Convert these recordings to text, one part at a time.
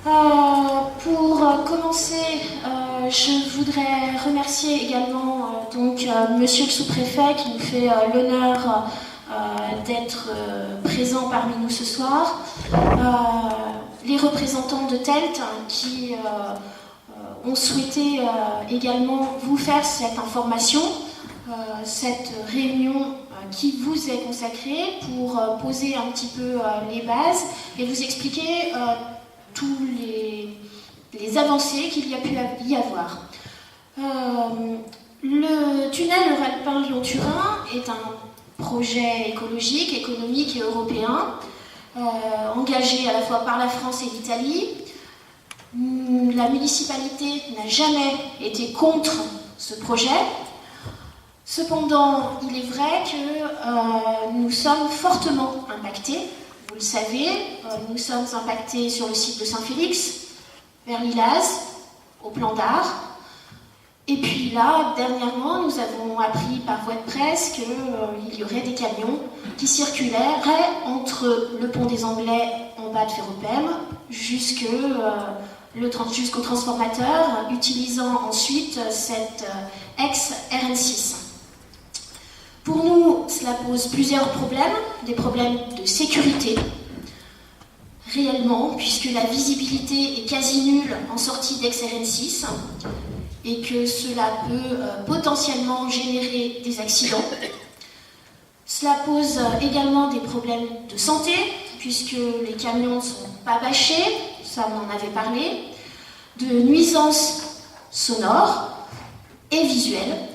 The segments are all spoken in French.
Pour commencer, je voudrais remercier également Monsieur le sous-préfet qui nous fait l'honneur d'être présent parmi nous ce soir, les représentants de TELT qui ont souhaité également vous faire cette information, cette réunion qui vous est consacrée pour poser un petit peu les bases et vous expliquer tous les avancées qu'il y a pu y avoir. Le tunnel Euralpin-Lyon-Turin est un projet écologique, économique et européen, engagé à la fois par la France et l'Italie. La municipalité n'a jamais été contre ce projet. Cependant, il est vrai que nous sommes fortement impactés. Vous le savez, nous sommes impactés sur le site de Saint-Félix, vers Lilaz, au Plan d'Art. Et puis là, dernièrement, nous avons appris par voie de presse qu'il y aurait des camions qui circuleraient entre le pont des Anglais en bas de Ferropem jusqu'au transformateur, utilisant ensuite cette ex-RN6. Pour nous, cela pose plusieurs problèmes, des problèmes de sécurité, réellement, puisque la visibilité est quasi nulle en sortie d'ex-RN6 et que cela peut potentiellement générer des accidents. Cela pose également des problèmes de santé, puisque les camions ne sont pas bâchés, ça on en avait parlé, de nuisances sonores et visuelles.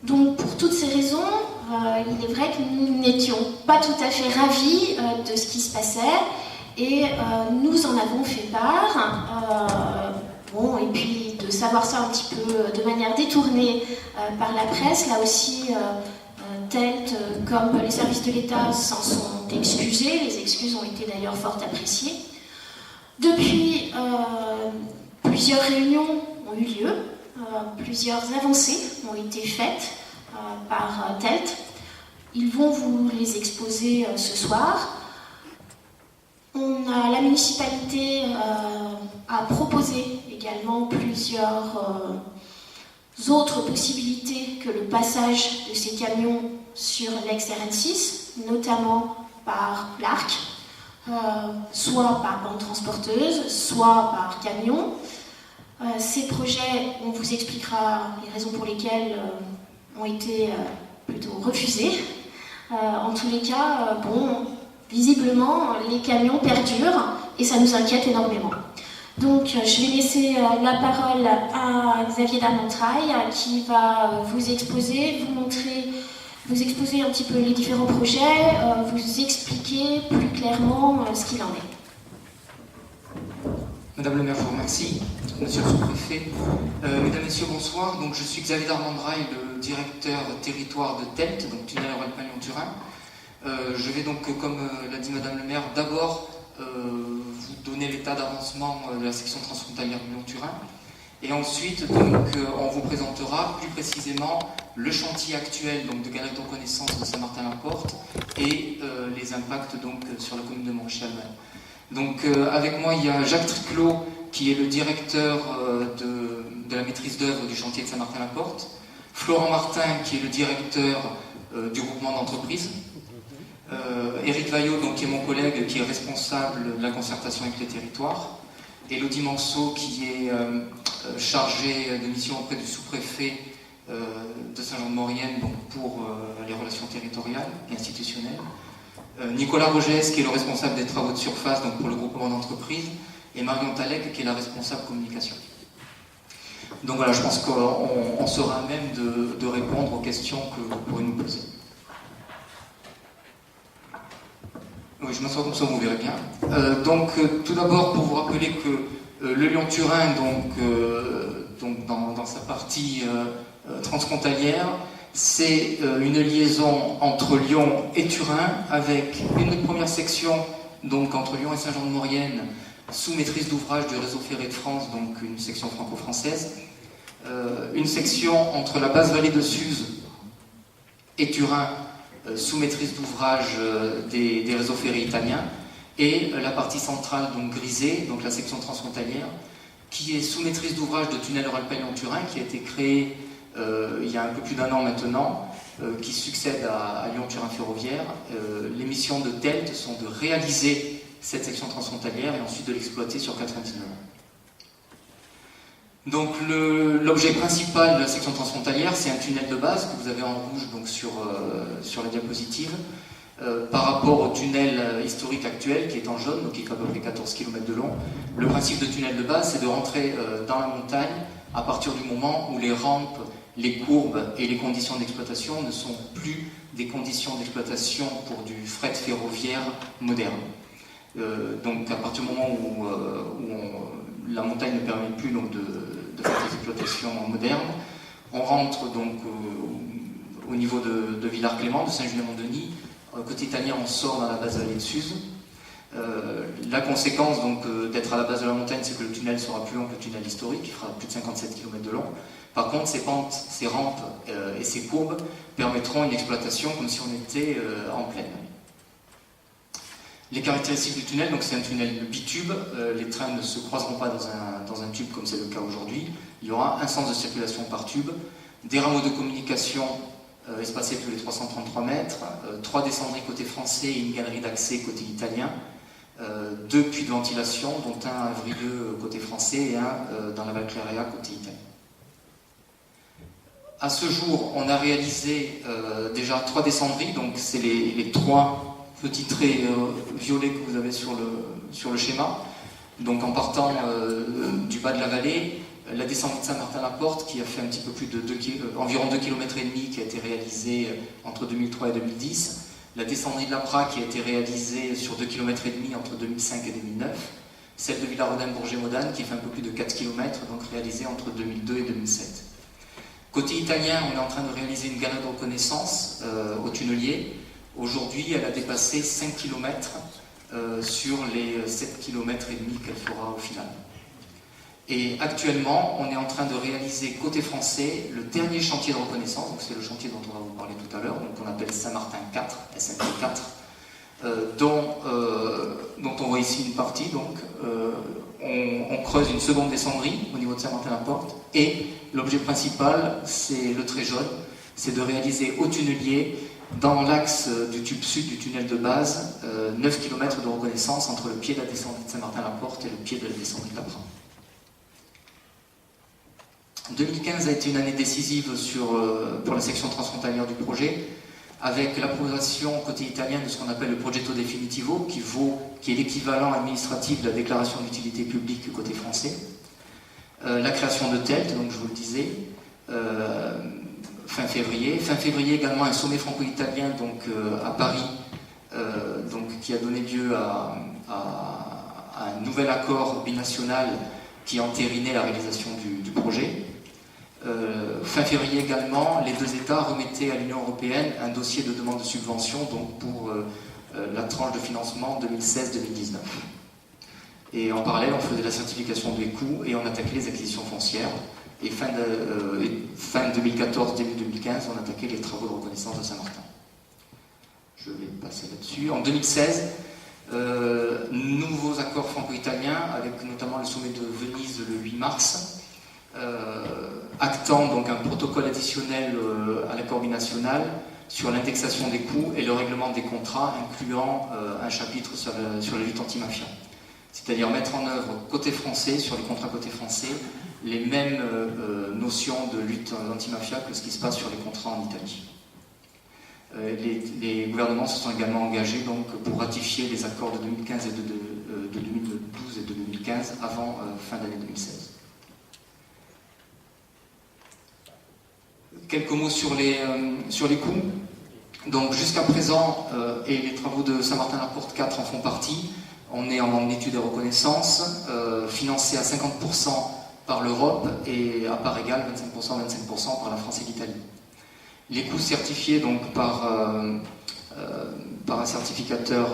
Donc pour toutes ces raisons, il est vrai que nous n'étions pas tout à fait ravis de ce qui se passait et nous en avons fait part. Et puis de savoir ça un petit peu de manière détournée par la presse, là aussi TELT comme les services de l'État s'en sont excusés, les excuses ont été d'ailleurs fort appréciées. Depuis, plusieurs réunions ont eu lieu. Plusieurs avancées ont été faites par TELT. Ils vont vous les exposer ce soir. La municipalité a proposé également plusieurs autres possibilités que le passage de ces camions sur l'ex-RN6, notamment par l'ARC, soit par bande transporteuse, soit par camion. Ces projets, on vous expliquera les raisons pour lesquelles ont été plutôt refusés. En tous les cas, visiblement, les camions perdurent et ça nous inquiète énormément. Donc, je vais laisser la parole à Xavier Darmontraille qui va vous exposer, vous exposer un petit peu les différents projets, vous expliquer plus clairement ce qu'il en est. Madame le maire, je vous remercie. Monsieur le sous-préfet, mesdames, messieurs, bonsoir. Donc, je suis Xavier Darmontraille, le directeur territoire de TELT, donc tunnel Euralpin-Lyon-Turin. Je vais donc, comme l'a dit Madame le maire, d'abord vous donner l'état d'avancement de la section transfrontalière de Lyon-Turin. Et ensuite, donc, on vous présentera plus précisément le chantier actuel donc, de canal de reconnaissance de Saint-Martin-la-Porte et les impacts donc, sur la commune de Montchy-Alban. Donc, avec moi, il y a Jacques Triclot, qui est le directeur de la maîtrise d'œuvre du chantier de Saint-Martin-la-Porte, Florent Martin, qui est le directeur du groupement d'entreprise, Éric Vaillot, donc, qui est mon collègue, qui est responsable de la concertation avec les territoires, Élodie Manceau, qui est chargée de mission auprès du sous-préfet de Saint-Jean-de-Maurienne donc pour les relations territoriales et institutionnelles, Nicolas Rogès, qui est le responsable des travaux de surface donc pour le groupement d'entreprise, et Marion Talek, qui est la responsable communication. Donc voilà, je pense qu'on sera à même de répondre aux questions que vous pourrez nous poser. Oui, je m'assois comme ça, vous verrez bien. Tout d'abord, pour vous rappeler que le Lyon-Turin, dans sa partie transfrontalière, c'est une liaison entre Lyon et Turin, avec une première section donc, entre Lyon et Saint-Jean-de-Maurienne, sous maîtrise d'ouvrage du réseau ferré de France, donc une section franco-française, une section entre la basse vallée de Suse et Turin, sous maîtrise d'ouvrage des réseaux ferrés italiens, et la partie centrale, donc grisée, donc la section transfrontalière, qui est sous maîtrise d'ouvrage de Tunnel Euralpin Lyon-Turin, qui a été créé il y a un peu plus d'1 an maintenant, qui succède à Lyon-Turin Ferroviaire. Les missions de TELT sont de réaliser cette section transfrontalière et ensuite de l'exploiter sur 99 ans. Donc l'objet principal de la section transfrontalière, c'est un tunnel de base que vous avez en rouge donc, sur la diapositive, par rapport au tunnel historique actuel qui est en jaune, donc qui est à peu près 14 km de long. Le principe de tunnel de base, c'est de rentrer dans la montagne à partir du moment où les rampes, les courbes et les conditions d'exploitation ne sont plus des conditions d'exploitation pour du fret ferroviaire moderne. Donc à partir du moment où la montagne ne permet plus donc, de faire des exploitations modernes, on rentre donc au niveau de Villars-Clément, de Saint-Julien-Mont-Denis. Côté italien, on sort dans la base de la vallée de Suse. La conséquence donc d'être à la base de la montagne, c'est que le tunnel sera plus long que le tunnel historique, qui fera plus de 57 km de long. Par contre, ces pentes, ces rampes et ces courbes permettront une exploitation comme si on était en plaine. Les caractéristiques du tunnel, donc c'est un tunnel bitube, les trains ne se croiseront pas dans un tube comme c'est le cas aujourd'hui. Il y aura un sens de circulation par tube, des rameaux de communication espacés tous les 333 mètres, 3 descendries côté français et une galerie d'accès côté italien, 2 puits de ventilation, dont un à Vrieux côté français et un dans la Val Cléria côté italien. À ce jour, on a réalisé déjà 3 descendries, donc c'est les 3 petits traits violets que vous avez sur le schéma. Donc en partant du bas de la vallée, la descendue de Saint-Martin-la-Porte qui a fait un petit peu plus de environ 2,5 km qui a été réalisée entre 2003 et 2010. La descendue de l'Apra qui a été réalisée sur 2,5 km entre 2005 et 2009. Celle de Villarodin-Bourget-Modane qui fait un peu plus de 4 km, donc réalisée entre 2002 et 2007. Côté italien, on est en train de réaliser une galère de reconnaissance au tunnelier. Aujourd'hui, elle a dépassé 5 km sur les 7 km et demi qu'elle fera au final. Et actuellement, on est en train de réaliser côté français le dernier chantier de reconnaissance, donc c'est le chantier dont on va vous parler tout à l'heure, donc on appelle Saint-Martin 4, SMT 4, dont on voit ici une partie. Donc, on creuse une seconde descendrie au niveau de Saint-Martin-la-Porte, et l'objet principal, c'est le trait jaune, c'est de réaliser au tunnelier, dans l'axe du tube sud du tunnel de base, 9 km de reconnaissance entre le pied de la descendrie de Saint-Martin-la-Porte et le pied de la descendrie de l'Apra. 2015 a été une année décisive pour la section transfrontalière du projet, avec l'approbation côté italien de ce qu'on appelle le Progetto Definitivo, qui est l'équivalent administratif de la déclaration d'utilité publique côté français. La création de TELT, donc je vous le disais, fin février. Fin février également un sommet franco-italien donc, à Paris, donc, qui a donné lieu à un nouvel accord binational qui entérinait la réalisation du projet. Fin février également, les 2 États remettaient à l'Union européenne un dossier de demande de subvention donc pour la tranche de financement 2016-2019. Et en parallèle, on faisait la certification des coûts et on attaquait les acquisitions foncières. Et fin 2014, début 2015, on attaquait les travaux de reconnaissance de Saint-Martin. Je vais passer là-dessus. En 2016, nouveaux accords franco-italiens, avec notamment le sommet de Venise le 8 mars, actant donc un protocole additionnel à l'accord binational sur l'indexation des coûts et le règlement des contrats, incluant un chapitre sur la lutte anti-mafia. C'est-à-dire mettre en œuvre côté français, sur les contrats côté français, les mêmes notions de lutte anti-mafia que ce qui se passe sur les contrats en Italie. Les gouvernements se sont également engagés donc, pour ratifier les accords de 2015 et de 2012 et de 2015 avant fin d'année 2016. Quelques mots sur les coûts. Donc jusqu'à présent, et les travaux de Saint-Martin-la-Porte 4 en font partie, on est en magnitude de reconnaissance, financé à 50% par l'Europe et à part égale 25% par la France et l'Italie. Les coûts certifiés donc, par un certificateur,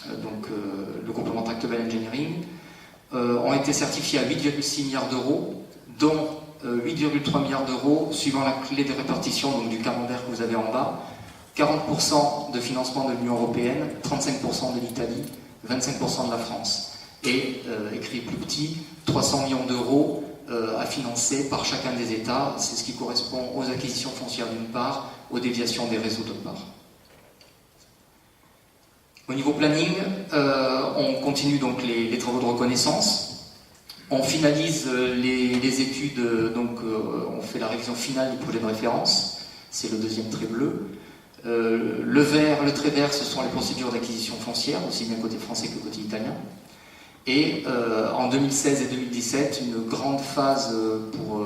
le complément Tractable Engineering, ont été certifiés à 8,6 milliards d'euros, dont 8,3 milliards d'euros suivant la clé de répartition donc, du camembert que vous avez en bas, 40% de financement de l'Union européenne, 35% de l'Italie, 25% de la France. Et, écrit plus petit, 300 millions d'euros à financer par chacun des États. C'est ce qui correspond aux acquisitions foncières d'une part, aux déviations des réseaux d'autre part. Au niveau planning, on continue donc les travaux de reconnaissance. On finalise les études, donc on fait la révision finale du projet de référence. C'est le deuxième trait bleu. Le trait vert, ce sont les procédures d'acquisition foncière, aussi bien côté français que côté italien. Et en 2016 et 2017, une grande phase pour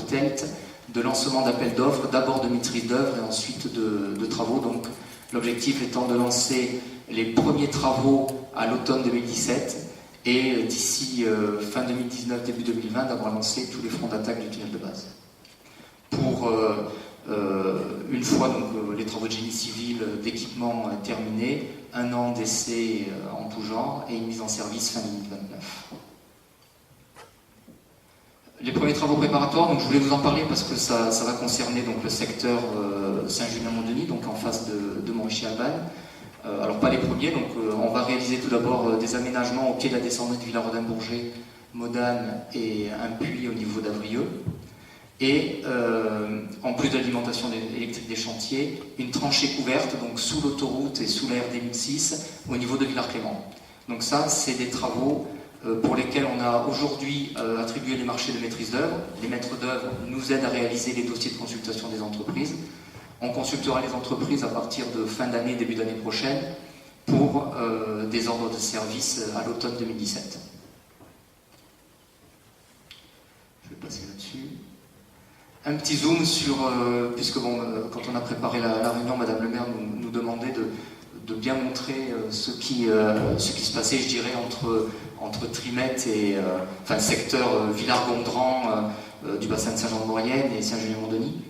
TELT de lancement d'appels d'offres, d'abord de maîtrise d'œuvre et ensuite de travaux. Donc, l'objectif étant de lancer les premiers travaux à l'automne 2017 et d'ici fin 2019, début 2020, d'avoir lancé tous les fronts d'attaque du tunnel de base. Pour une fois donc, les travaux de génie civil d'équipement terminés, 1 an d'essai en tout genre et une mise en service fin 2029. Les premiers travaux préparatoires, donc je voulais vous en parler parce que ça va concerner donc, le secteur Saint-Julien-Mont-Denis, donc en face de Montrichy-Albanne. Alors pas les premiers, donc on va réaliser tout d'abord des aménagements au pied de la descente de Villarodin-Bourget, Modane et un puits au niveau d'Avrieux. Et en plus de l'alimentation électrique des chantiers, une tranchée couverte donc sous l'autoroute et sous la RD 1006 au niveau de Villars-Clément. Donc ça, c'est des travaux pour lesquels on a aujourd'hui attribué les marchés de maîtrise d'œuvre. Les maîtres d'œuvre nous aident à réaliser les dossiers de consultation des entreprises. On consultera les entreprises à partir de fin d'année, début d'année prochaine, pour des ordres de service à l'automne 2017. Je vais passer là-dessus. Un petit zoom sur, puisque bon, quand on a préparé la réunion, Madame le maire nous demandait de bien montrer ce qui se passait, je dirais, entre Trimet et enfin, le secteur Villars-Gondran du bassin de Saint-Jean-de-Maurienne et Saint-Julien-Mont-Denis.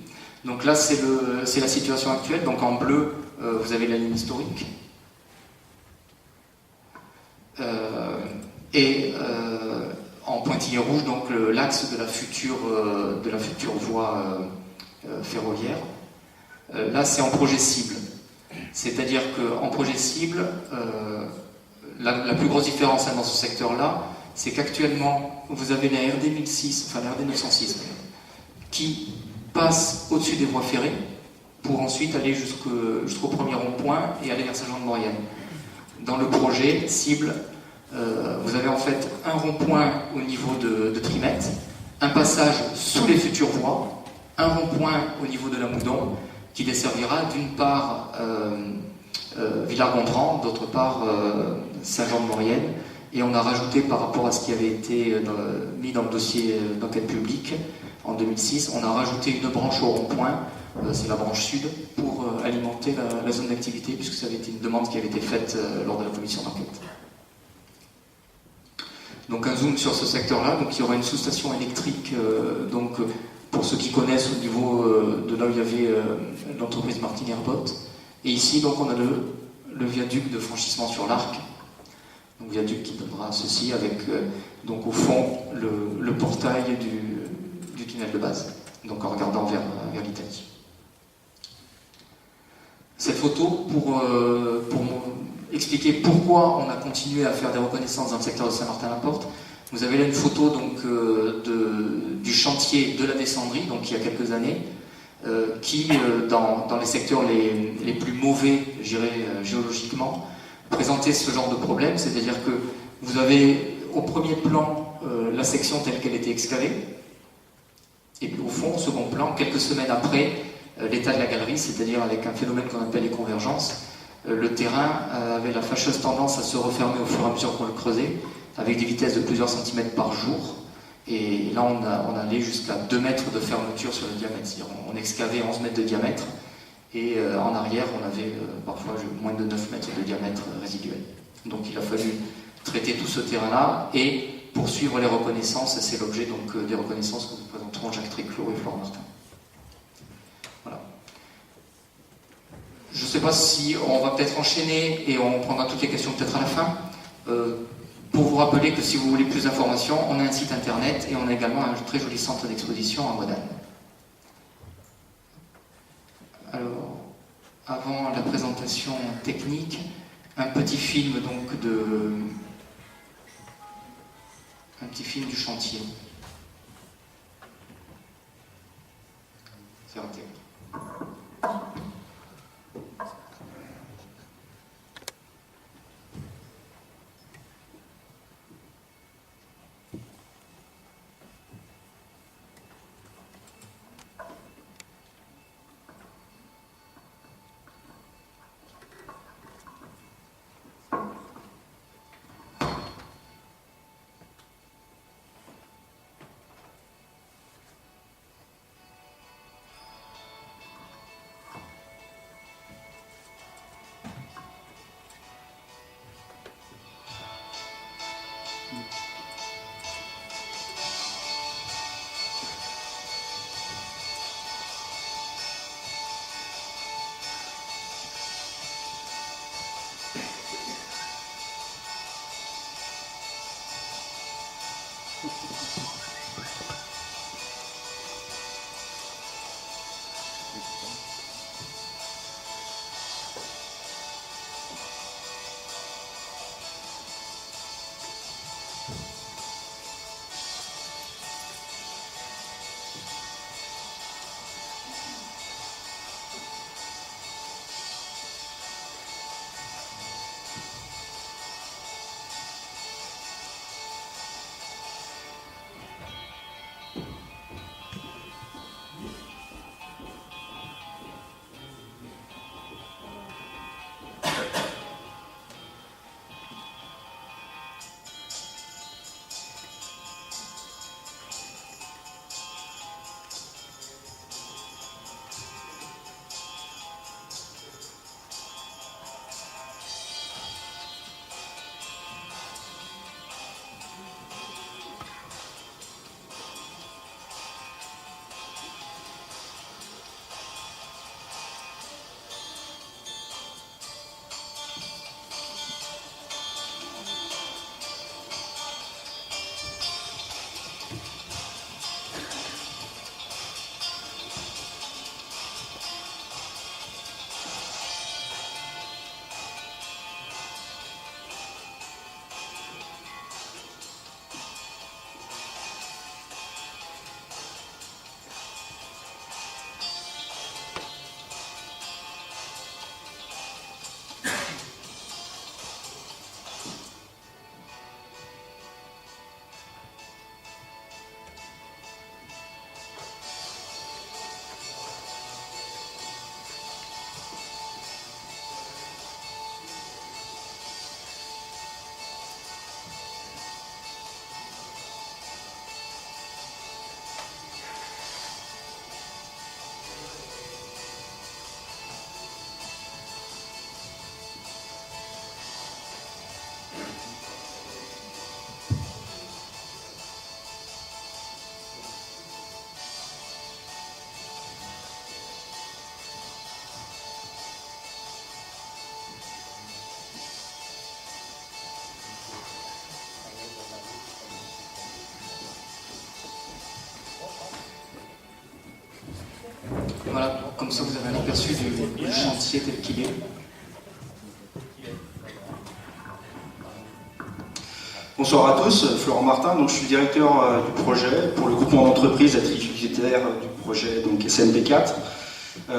Donc là, c'est la situation actuelle. Donc en bleu, vous avez la ligne historique. En pointillé rouge, donc l'axe de la future voie ferroviaire. Là, c'est en projet cible. C'est-à-dire qu'en projet cible, la plus grosse différence dans ce secteur-là, c'est qu'actuellement, vous avez la RD 1006, enfin la RD 906, qui passe au-dessus des voies ferrées pour ensuite aller jusqu'au premier rond-point et aller vers Saint-Jean-de-Maurienne. Dans le projet cible, vous avez en fait un rond-point au niveau de Trimet, un passage sous les futures voies, un rond-point au niveau de la Moudon qui desservira d'une part Villars-Gondran, d'autre part Saint-Jean-de-Maurienne, et on a rajouté par rapport à ce qui avait été mis dans le dossier d'enquête publique en 2006, on a rajouté une branche au rond-point, c'est la branche sud, pour alimenter la zone d'activité, puisque ça avait été une demande qui avait été faite lors de la commission d'enquête. Donc un zoom sur ce secteur-là, donc il y aura une sous-station électrique, donc pour ceux qui connaissent au niveau de là où il y avait l'entreprise Martin Airboat. Et ici donc on a le viaduc de franchissement sur l'Arc, donc viaduc qui donnera ceci avec donc au fond le portail du tunnel de base, donc en regardant vers l'Italie. Cette photo pour expliquer pourquoi on a continué à faire des reconnaissances dans le secteur de Saint-Martin-la-Porte. Vous avez là une photo donc, du chantier de la descendrie, donc il y a quelques années, qui, dans les secteurs les plus mauvais, je dirais, géologiquement, présentait ce genre de problème, c'est-à-dire que vous avez au premier plan la section telle qu'elle était excavée, et puis au fond, au second plan, quelques semaines après, l'état de la galerie, c'est-à-dire avec un phénomène qu'on appelle les convergences, le terrain avait la fâcheuse tendance à se refermer au fur et à mesure qu'on le creusait, avec des vitesses de plusieurs centimètres par jour. Et là, on allait jusqu'à 2 mètres de fermeture sur le diamètre. C'est-à-dire on excavait 11 mètres de diamètre, et en arrière, on avait parfois moins de 9 mètres de diamètre résiduel. Donc il a fallu traiter tout ce terrain-là et poursuivre les reconnaissances. C'est l'objet donc des reconnaissances que nous présenterons Jacques Tréclos et Florent Martin. Voilà. Je ne sais pas si on va peut-être enchaîner et on prendra toutes les questions peut-être à la fin. Pour vous rappeler que si vous voulez plus d'informations, on a un site internet et on a également un très joli centre d'exposition à Modane. Alors, présentation technique, un petit film donc un petit film du chantier. C'est raté. Voilà, comme ça vous avez un aperçu du chantier tel qu'il est. Bonsoir à tous, Florent Martin, donc je suis directeur du projet pour le groupement d'entreprises attributaire du projet donc SNP4,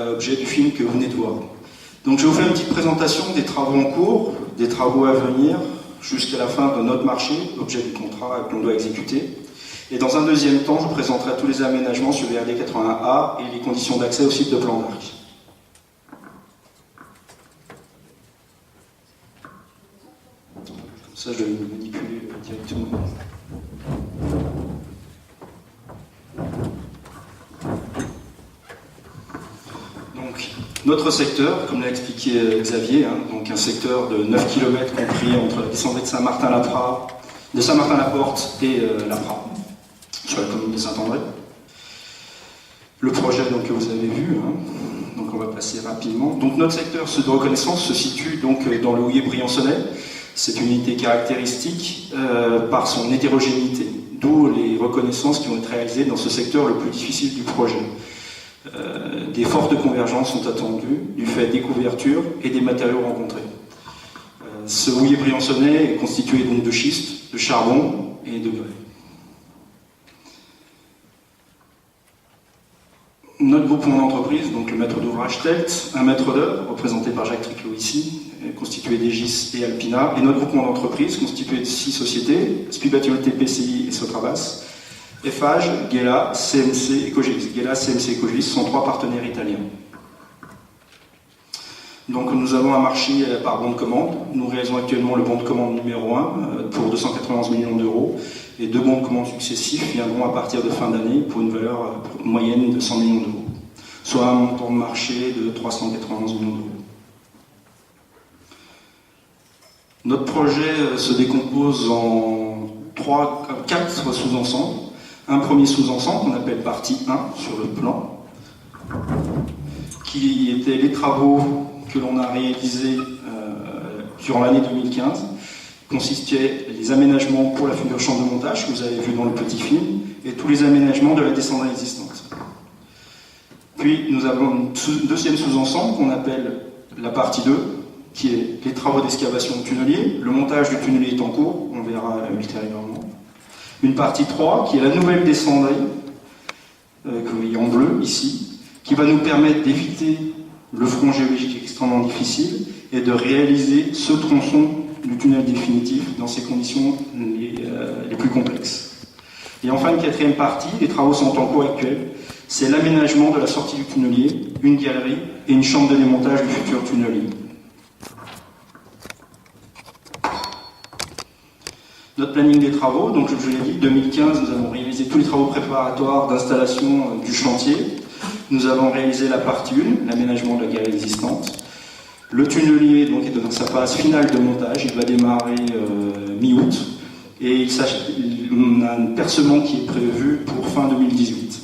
objet du film que vous venez de voir. Donc je vais vous faire une petite présentation des travaux en cours, des travaux à venir, jusqu'à la fin de notre marché, objet du contrat que l'on doit exécuter. Et dans un deuxième temps, je vous présenterai tous les aménagements sur les RD 81A et les conditions d'accès au site de Plan d'Arc. Ça, je vais le manipuler directement. Donc, notre secteur, comme l'a expliqué Xavier, donc un secteur de 9 km compris entre la descendée de Saint-Martin-la-Porte et Lapras, sur la commune de Saint-André. Le projet donc, que vous avez vu, donc on va passer rapidement. Donc notre secteur de reconnaissance se situe donc dans le Houiller Briançonnais. C'est une unité caractéristique par son hétérogénéité, d'où les reconnaissances qui vont être réalisées dans ce secteur le plus difficile du projet. Des fortes convergences sont attendues du fait des couvertures et des matériaux rencontrés. Ce houiller briançonnais est constitué donc de schiste, de charbon et de grès. Notre groupement d'entreprise, donc le maître d'ouvrage TELT, un maître d'œuvre, représenté par Jacques Triclot ici, constitué d'Egis et Alpina, et notre groupement d'entreprise, constitué de 6 sociétés, Spibattiolté, PCI et Sotrabas, Eiffage, Gela, CMC et Cogelis. Gela, CMC et Cogelis sont 3 partenaires italiens. Donc nous avons un marché par bon de commande. Nous réalisons actuellement le bon de commande numéro 1 pour 291 millions d'euros et 2 bons de commande successifs viendront à partir de fin d'année pour une valeur moyenne de 100 millions d'euros, soit un montant de marché de 391 millions d'euros. Notre projet se décompose en 4 sous-ensembles. Un premier sous-ensemble qu'on appelle partie 1 sur le plan, qui étaient les travaux que l'on a réalisés durant l'année 2015, consistaient les aménagements pour la future chambre de montage que vous avez vu dans le petit film, et tous les aménagements de la descente existante. Puis nous avons un deuxième sous-ensemble qu'on appelle la partie 2, qui est les travaux d'excavation tunnelier. Le montage du tunnelier est en cours, on verra ultérieurement. Une partie 3, qui est la nouvelle descendrie, que vous voyez en bleu ici, qui va nous permettre d'éviter le front géologique extrêmement difficile et de réaliser ce tronçon du tunnel définitif dans ses conditions les plus complexes. Et enfin, une quatrième partie, les travaux sont en cours actuels, c'est l'aménagement de la sortie du tunnelier, une galerie et une chambre de démontage du futur tunnelier. Notre planning des travaux, donc je l'ai dit, 2015, nous avons réalisé tous les travaux préparatoires d'installation du chantier. Nous avons réalisé la partie 1, l'aménagement de la galerie existante. Le tunnelier donc, est dans sa phase finale de montage, il va démarrer mi-août. Et on a un percement qui est prévu pour fin 2018.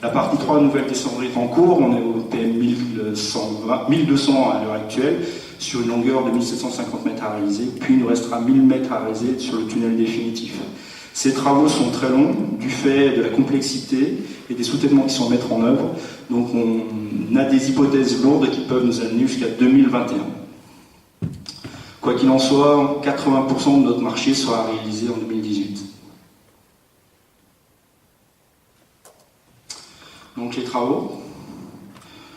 La partie 3, nouvelle descendrie est en cours, on est au PM 1200 à l'heure actuelle, sur une longueur de 1750 mètres à réaliser, puis il nous restera 1000 mètres à réaliser sur le tunnel définitif. Ces travaux sont très longs, du fait de la complexité et des soutènements qui sont à mettre en œuvre, donc on a des hypothèses lourdes qui peuvent nous amener jusqu'à 2021. Quoi qu'il en soit, 80% de notre marché sera réalisé en 2018. Donc les travaux.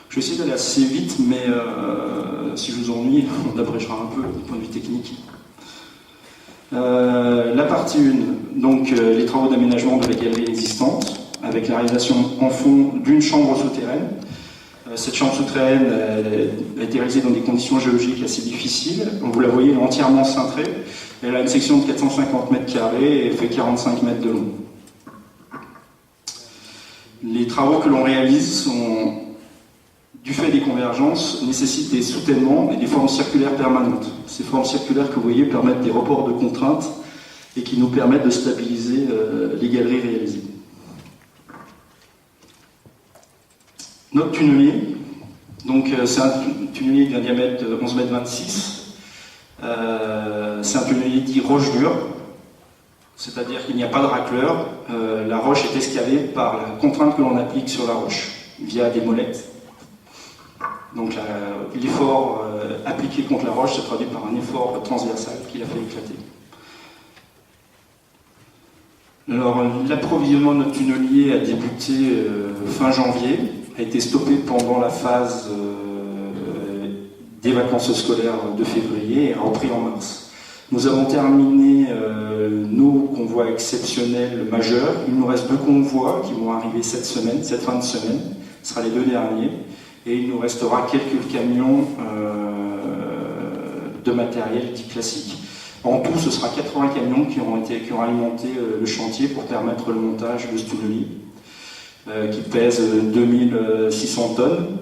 Je vais essayer d'aller assez vite, mais si je vous ennuie, on abrégera un peu du point de vue technique. La partie 1, donc les travaux d'aménagement de la galerie existante, avec la réalisation en fond d'une chambre souterraine. Cette chambre souterraine a été réalisée dans des conditions géologiques assez difficiles. Vous la voyez, elle est entièrement cintrée. Elle a une section de 450 mètres carrés et fait 45 mètres de long. Les travaux que l'on réalise sont, du fait des convergences, nécessitent des soutènements et des formes circulaires permanentes. Ces formes circulaires que vous voyez permettent des reports de contraintes et qui nous permettent de stabiliser les galeries réalisées. Notre tunnelier, donc c'est un tunnelier d'un diamètre de 11,26 m. C'est un tunnelier dit roche dure, c'est-à-dire qu'il n'y a pas de racleur. La roche est excavée par la contrainte que l'on applique sur la roche via des molettes. Donc l'effort appliqué contre la roche se traduit par un effort transversal qui la fait éclater. Alors l'approvisionnement de notre tunnelier a débuté fin janvier, a été stoppé pendant la phase des vacances scolaires de février et a repris en mars. Nous avons terminé nos convois exceptionnels majeurs. Il nous reste 2 convois qui vont arriver cette fin de semaine. Ce sera les 2 derniers. Et il nous restera quelques camions de matériel dit classique. En tout, ce sera 80 camions qui ont alimenté le chantier pour permettre le montage de ce tunnelier, qui pèse 2600 tonnes.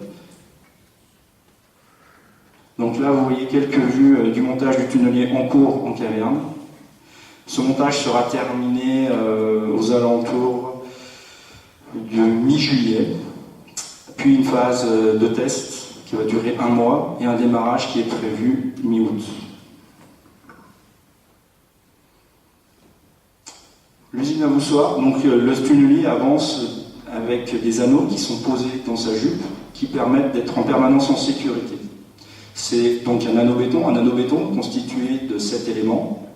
Donc là, vous voyez quelques vues du montage du tunnelier en cours en caverne. Ce montage sera terminé aux alentours de mi-juillet. Puis une phase de test qui va durer 1 mois et un démarrage qui est prévu mi-août. L'usine à moussoir, donc le tunnelier avance avec des anneaux qui sont posés dans sa jupe, qui permettent d'être en permanence en sécurité. C'est donc un anneau béton constitué de 7 éléments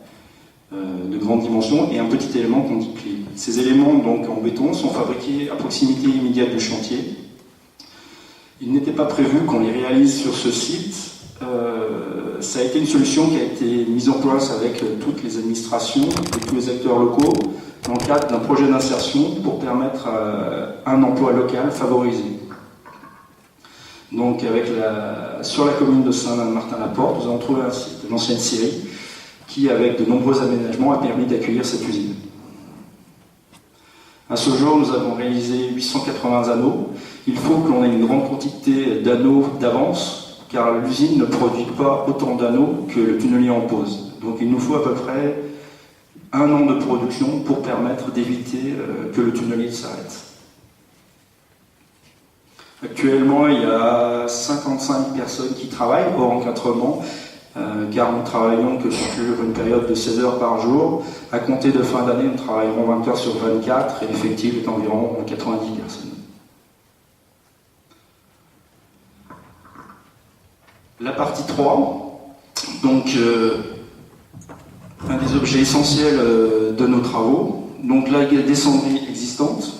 de grande dimension et un petit élément qu'on dit clé. Ces éléments donc en béton sont fabriqués à proximité immédiate du chantier. Il n'était pas prévu qu'on les réalise sur ce site. Ça a été une solution qui a été mise en place avec toutes les administrations et tous les acteurs locaux dans le cadre d'un projet d'insertion pour permettre un emploi local favorisé. Donc sur la commune de Saint-Martin-la-Porte, nous avons trouvé un site, l'ancienne scierie, qui, avec de nombreux aménagements, a permis d'accueillir cette usine. À ce jour, nous avons réalisé 880 anneaux. Il faut que l'on ait une grande quantité d'anneaux d'avance, car l'usine ne produit pas autant d'anneaux que le tunnelier en pose. Donc il nous faut à peu près 1 an de production pour permettre d'éviter que le tunnelier s'arrête. Actuellement, il y a 55 personnes qui travaillent hors encadrement, car nous ne travaillons que sur une période de 16 heures par jour. À compter de fin d'année, nous travaillerons 20 heures sur 24 et l'effectif est environ 90 personnes. La partie 3, donc un des objets essentiels de nos travaux, donc la descendrie existante,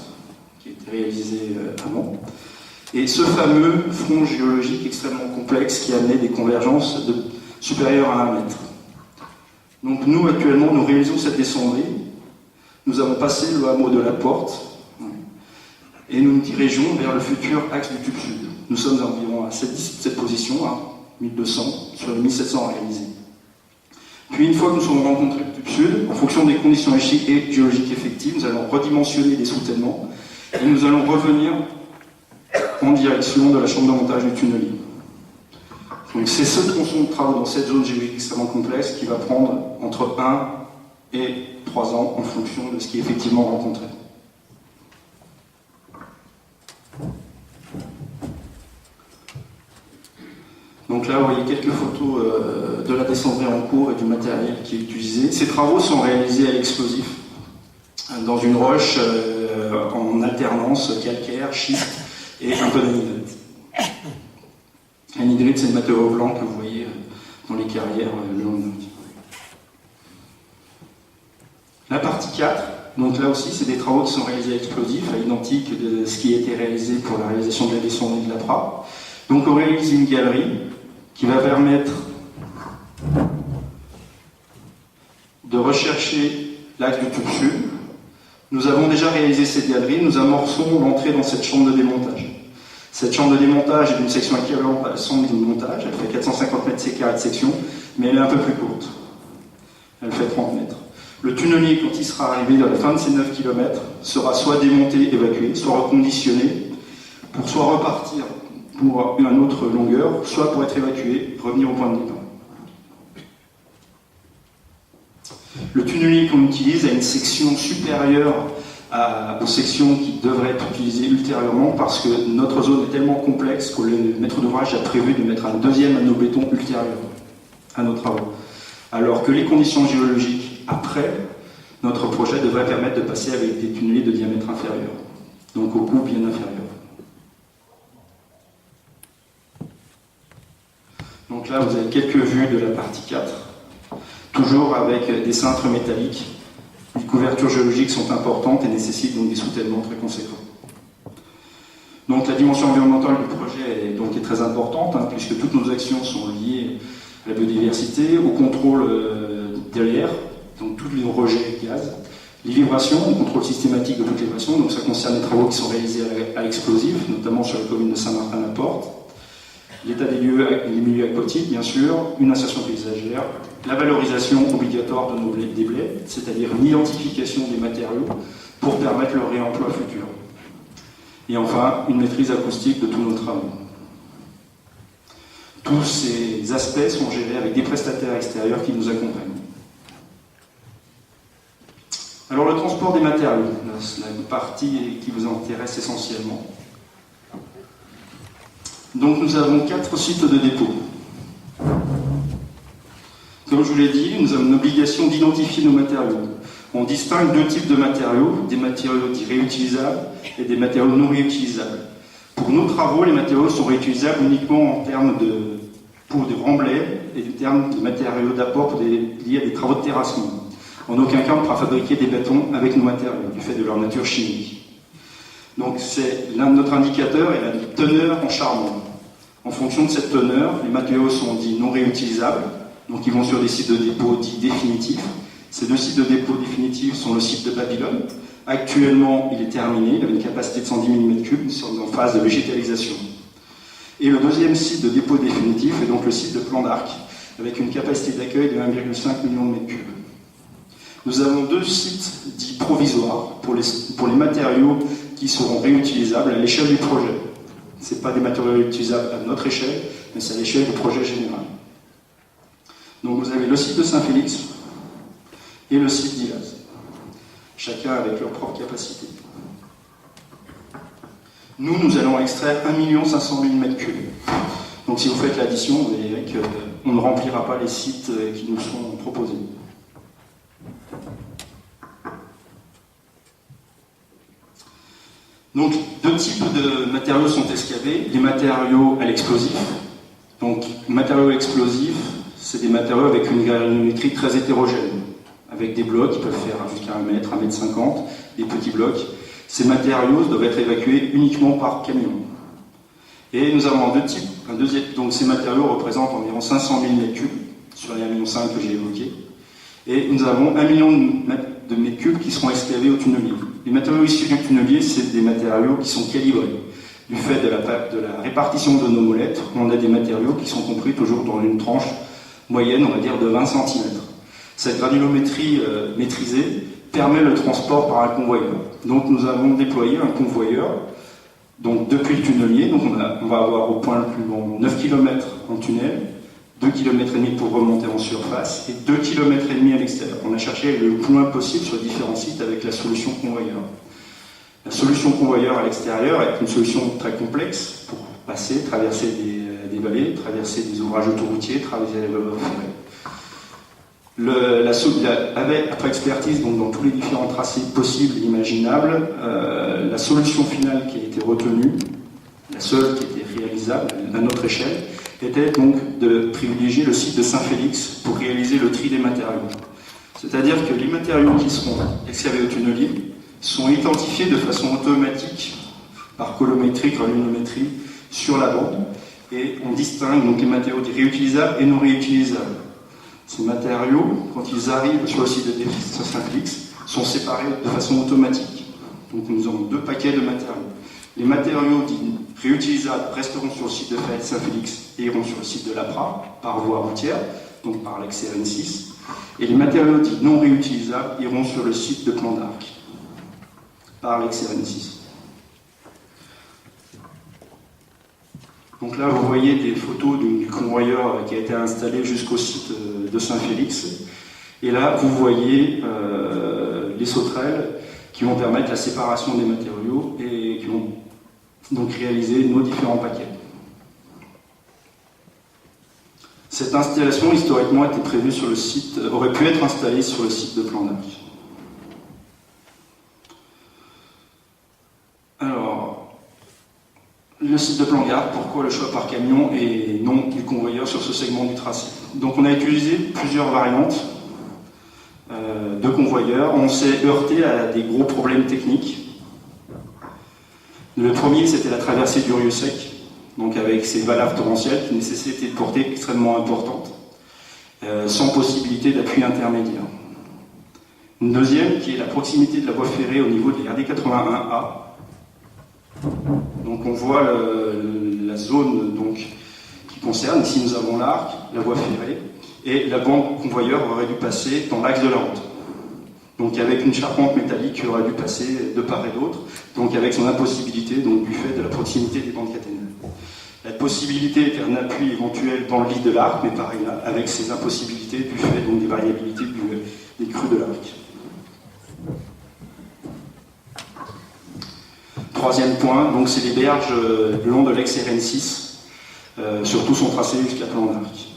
qui a été réalisée avant, et ce fameux front géologique extrêmement complexe qui a amené des convergences supérieures à 1 mètre. Donc nous, actuellement, nous réalisons cette descendrie. Nous avons passé le hameau de la Porte et nous nous dirigeons vers le futur axe du tube sud. Nous sommes environ à cette position, à 1200, sur les 1700 à réaliser. Puis une fois que nous sommes rencontrés le tube sud, en fonction des conditions géologiques effectives, nous allons redimensionner les soutènements et nous allons revenir en direction de la chambre de montage du tunnelier. Donc c'est ce tronçon de travaux dans cette zone géologique extrêmement complexe qui va prendre entre 1 et 3 ans en fonction de ce qui est effectivement rencontré. Donc là, vous voyez quelques photos de la descendrie en cours et du matériel qui est utilisé. Ces travaux sont réalisés à l'explosif, dans une roche en alternance calcaire, schiste et un peu d'anhydrite. L'anhydrite, c'est le matériau blanc que vous voyez dans les carrières le long de notre. La partie 4, donc là aussi, c'est des travaux qui sont réalisés à l'explosif, à l'identique de ce qui a été réalisé pour la réalisation de la descendrie de l'APRA. Donc on réalise une galerie qui va permettre de rechercher l'axe du tube sud. Nous avons déjà réalisé cette galerie, nous amorçons l'entrée dans cette chambre de démontage. Cette chambre de démontage est d'une section équivalente à la chambre de montage, elle fait 450 mètres carrés de section, mais elle est un peu plus courte. Elle fait 30 mètres. Le tunnelier, quand il sera arrivé à la fin de ces 9 km, sera soit démonté, évacué, soit reconditionné, pour soit repartir pour une autre longueur, soit pour être évacué, revenir au point de départ. Le tunnelier qu'on utilise a une section supérieure aux sections qui devraient être utilisées ultérieurement parce que notre zone est tellement complexe que le maître d'ouvrage a prévu de mettre un deuxième anneau béton ultérieur à nos travaux. Alors que les conditions géologiques après notre projet devraient permettre de passer avec des tunneliers de diamètre inférieur, donc au coût bien inférieur. Donc là, vous avez quelques vues de la partie 4, toujours avec des cintres métalliques. Les couvertures géologiques sont importantes et nécessitent donc des soutènements très conséquents. Donc la dimension environnementale du projet est très importante, puisque toutes nos actions sont liées à la biodiversité, au contrôle de l'air, donc tous les rejets de gaz, les vibrations, on contrôle systématique de toutes les vibrations, donc ça concerne les travaux qui sont réalisés à l'explosif, notamment sur la commune de Saint-Martin-la-Porte, l'état des lieux et des milieux aquatiques, bien sûr, une insertion paysagère, la valorisation obligatoire des blés, c'est-à-dire une identification des matériaux pour permettre leur réemploi futur. Et enfin, une maîtrise acoustique de tous nos travaux. Tous ces aspects sont gérés avec des prestataires extérieurs qui nous accompagnent. Alors le transport des matériaux, c'est la partie qui vous intéresse essentiellement. Donc nous avons 4 sites de dépôt. Comme je vous l'ai dit, nous avons une obligation d'identifier nos matériaux. On distingue deux types de matériaux, des matériaux dits réutilisables et des matériaux non réutilisables. Pour nos travaux, les matériaux sont réutilisables uniquement en termes de pour des remblais et en termes de matériaux d'apport liés à des travaux de terrassement. En aucun cas on pourra fabriquer des bétons avec nos matériaux, du fait de leur nature chimique. Donc c'est notre indicateur est la teneur en charbon. En fonction de cette teneur, les matériaux sont dits non réutilisables, donc ils vont sur des sites de dépôt dits définitifs. Ces deux sites de dépôt définitifs sont le site de Babylone. Actuellement, il est terminé, il avait une capacité de 110 000 m3, nous sommes en phase de végétalisation. Et le deuxième site de dépôt définitif est donc le site de Plan d'Arc, avec une capacité d'accueil de 1,5 million de m3. Nous avons deux sites dits provisoires pour les matériaux qui seront réutilisables à l'échelle du projet. Ce n'est pas des matériaux réutilisables à notre échelle, mais c'est à l'échelle du projet général. Donc vous avez le site de Saint-Félix et le site d'Ilaz, chacun avec leur propre capacité. Nous allons extraire 1 500 000 m3. Donc si vous faites l'addition, vous verrez qu'on ne remplira pas les sites qui nous sont proposés. Donc, deux types de matériaux sont excavés. Les matériaux à l'explosif. Donc, matériaux explosifs, c'est des matériaux avec une granulométrie très hétérogène, avec des blocs qui peuvent faire jusqu'à 1 mètre, 1,50 m, des petits blocs. Ces matériaux doivent être évacués uniquement par camion. Et nous avons deux types. Donc, ces matériaux représentent environ 500 000 m3 sur les 1,5 million que j'ai évoqués. Et nous avons 1 million de mètres cubes qui seront excavés au tunnelier. Les matériaux issus du tunnelier, c'est des matériaux qui sont calibrés. Du fait de la répartition de nos molettes, on a des matériaux qui sont compris toujours dans une tranche moyenne, on va dire, de 20 cm. Cette granulométrie maîtrisée permet le transport par un convoyeur. Donc nous avons déployé un convoyeur donc, depuis le tunnelier. Donc on va avoir au point le plus long 9 km en tunnel, 2,5 km pour remonter en surface et 2,5 km à l'extérieur. On a cherché le plus loin possible sur différents sites avec la solution convoyeur. La solution convoyeur à l'extérieur est une solution très complexe pour passer, traverser des vallées, traverser des ouvrages autoroutiers, traverser les voies ferrées. Après expertise donc, dans tous les différents tracés possibles et imaginables, la solution finale qui a été retenue, la seule qui était réalisable à notre échelle, était donc de privilégier le site de Saint-Félix pour réaliser le tri des matériaux. C'est-à-dire que les matériaux qui seront excavés au tunnelier sont identifiés de façon automatique par colométrie, granulométrie sur la bande, et on distingue donc les matériaux réutilisables et non réutilisables. Ces matériaux, quand ils arrivent sur le site de Saint-Félix, sont séparés de façon automatique. Donc nous avons deux paquets de matériaux. Les matériaux dits réutilisables resteront sur le site de Saint-Félix et iront sur le site de l'APRA par voie routière, donc par l'axe RN6. Et les matériaux dits non réutilisables iront sur le site de Plan d'Arc par l'axe RN6. Donc là, vous voyez des photos du convoyeur qui a été installé jusqu'au site de Saint-Félix. Et là, vous voyez les sauterelles qui vont permettre la séparation des matériaux et qui vont donc réaliser nos différents paquets. Cette installation, historiquement, était prévue sur le site, aurait pu être installée sur le site de Plan d'Arc. Alors, le site de Plan d'Arc, pourquoi le choix par camion et non du convoyeur sur ce segment du tracé? Donc on a utilisé plusieurs variantes de convoyeurs. On s'est heurté à des gros problèmes techniques. Le premier, c'était la traversée du Rieu Sec, donc avec ses valaves torrentielles qui nécessitaient de portée extrêmement importante, sans possibilité d'appui intermédiaire. Une deuxième, qui est la proximité de la voie ferrée au niveau de la RD81A. Donc on voit la zone donc, qui concerne, ici nous avons l'arc, la voie ferrée, et la bande convoyeur aurait dû passer dans l'axe de la route. Donc avec une charpente métallique qui aurait dû passer de part et d'autre, donc avec son impossibilité donc, du fait de la proximité des bandes caténaires. La possibilité était un appui éventuel dans le lit de l'arc, mais pareil là, avec ses impossibilités du fait donc, des variabilités des crues de l'arc. Troisième point, donc c'est les berges le long de l'ex RN6, sur tout son tracé jusqu'à Plan d'Arc.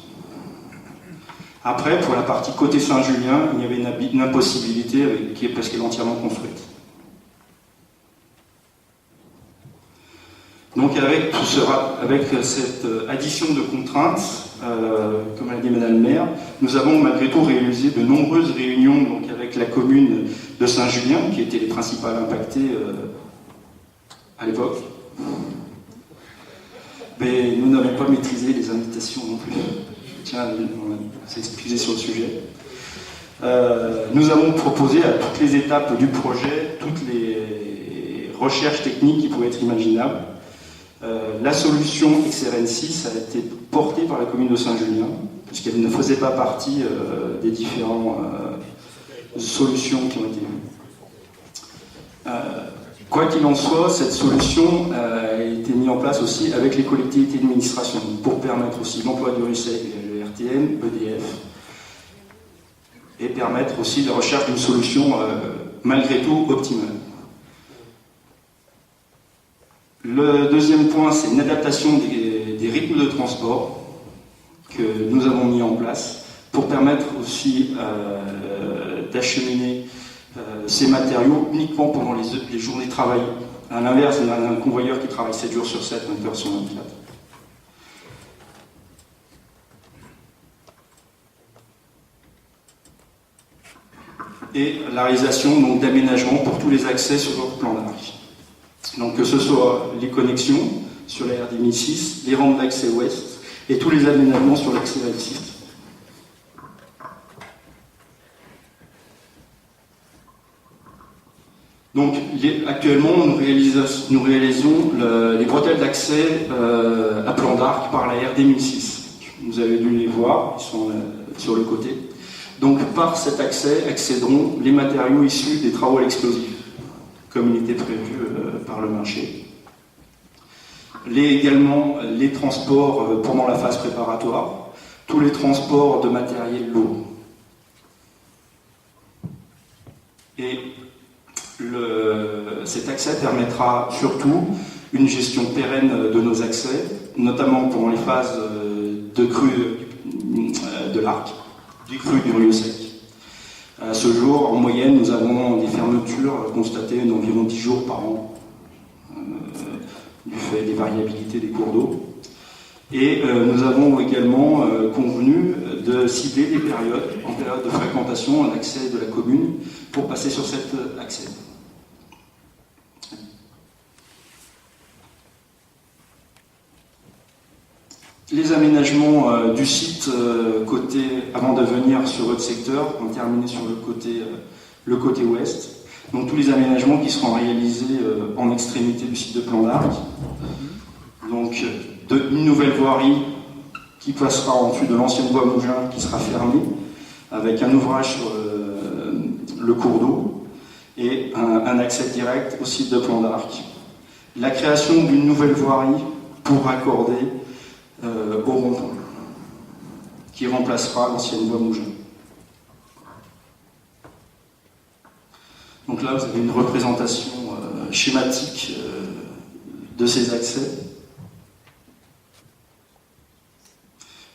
Après, pour la partie côté Saint-Julien, il y avait une impossibilité parce qu'elle est entièrement construite. Donc avec cette addition de contraintes, comme l'a dit Madame le maire, nous avons malgré tout réalisé de nombreuses réunions donc, avec la commune de Saint-Julien, qui étaient les principales impactées à l'époque. Mais nous n'avons pas maîtrisé les invitations non plus. Tiens, on s'est excusé sur le sujet. Nous avons proposé à toutes les étapes du projet, toutes les recherches techniques qui pouvaient être imaginables. La solution XRN6 a été portée par la commune de Saint-Julien, puisqu'elle ne faisait pas partie des différentes solutions qui ont été vues. Quoi qu'il en soit, cette solution a été mise en place aussi avec les collectivités d'administration pour permettre aussi l'emploi du RUSEC, le RTM, EDF, et permettre aussi la recherche d'une solution malgré tout optimale. Le deuxième point, c'est une adaptation des rythmes de transport que nous avons mis en place pour permettre aussi d'acheminer ces matériaux uniquement pendant les journées travaillées. À l'inverse, on a un convoyeur qui travaille 7 jours sur 7, 20 heures sur 24. Et la réalisation d'aménagements pour tous les accès sur votre plan d'arc. Donc que ce soit les connexions sur la RD 1006, les rampes d'accès ouest et tous les aménagements sur l'accès L6. Donc actuellement nous réalisons les bretelles d'accès à plan d'arc par la RD 1006. Vous avez dû les voir, ils sont sur le côté. Donc par cet accès accéderont les matériaux issus des travaux à l'explosif, comme il était prévu par le marché. Également les transports pendant la phase préparatoire, tous les transports de matériel lourd. Et cet accès permettra surtout une gestion pérenne de nos accès, notamment pendant les phases de crue de l'Arc, du cru du RUSEC. À ce jour, en moyenne, nous avons des fermetures constatées d'environ 10 jours par an, du fait des variabilités des cours d'eau. Et nous avons également convenu de cibler des périodes, en période de fréquentation, un accès de la commune, pour passer sur cet accès. Les aménagements du site avant de venir sur votre secteur, on terminer sur le côté ouest. Donc tous les aménagements qui seront réalisés en extrémité du site de plan d'Arc. Donc une nouvelle voirie qui passera en dessus de l'ancienne voie Mougin qui sera fermée, avec un ouvrage sur le cours d'eau et un accès direct au site de plan d'Arc. La création d'une nouvelle voirie pour raccorder au rond-point, qui remplacera l'ancienne voie Mougin. Donc là, vous avez une représentation schématique de ces accès.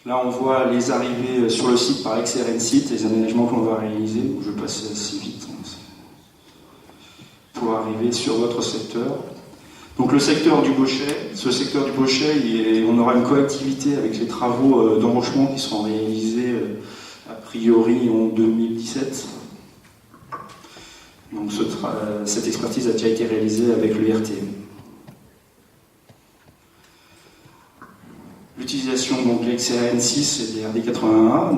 Là, on voit les arrivées sur le site par XRN site, les aménagements qu'on va réaliser. Je vais passer assez vite pour arriver sur votre secteur. Donc le secteur du Bochet, on aura une coactivité avec les travaux d'enrochement qui seront réalisés a priori en 2017. Donc cette expertise a déjà été réalisée avec le RTM. L'utilisation de l'XRN6 et des RD81,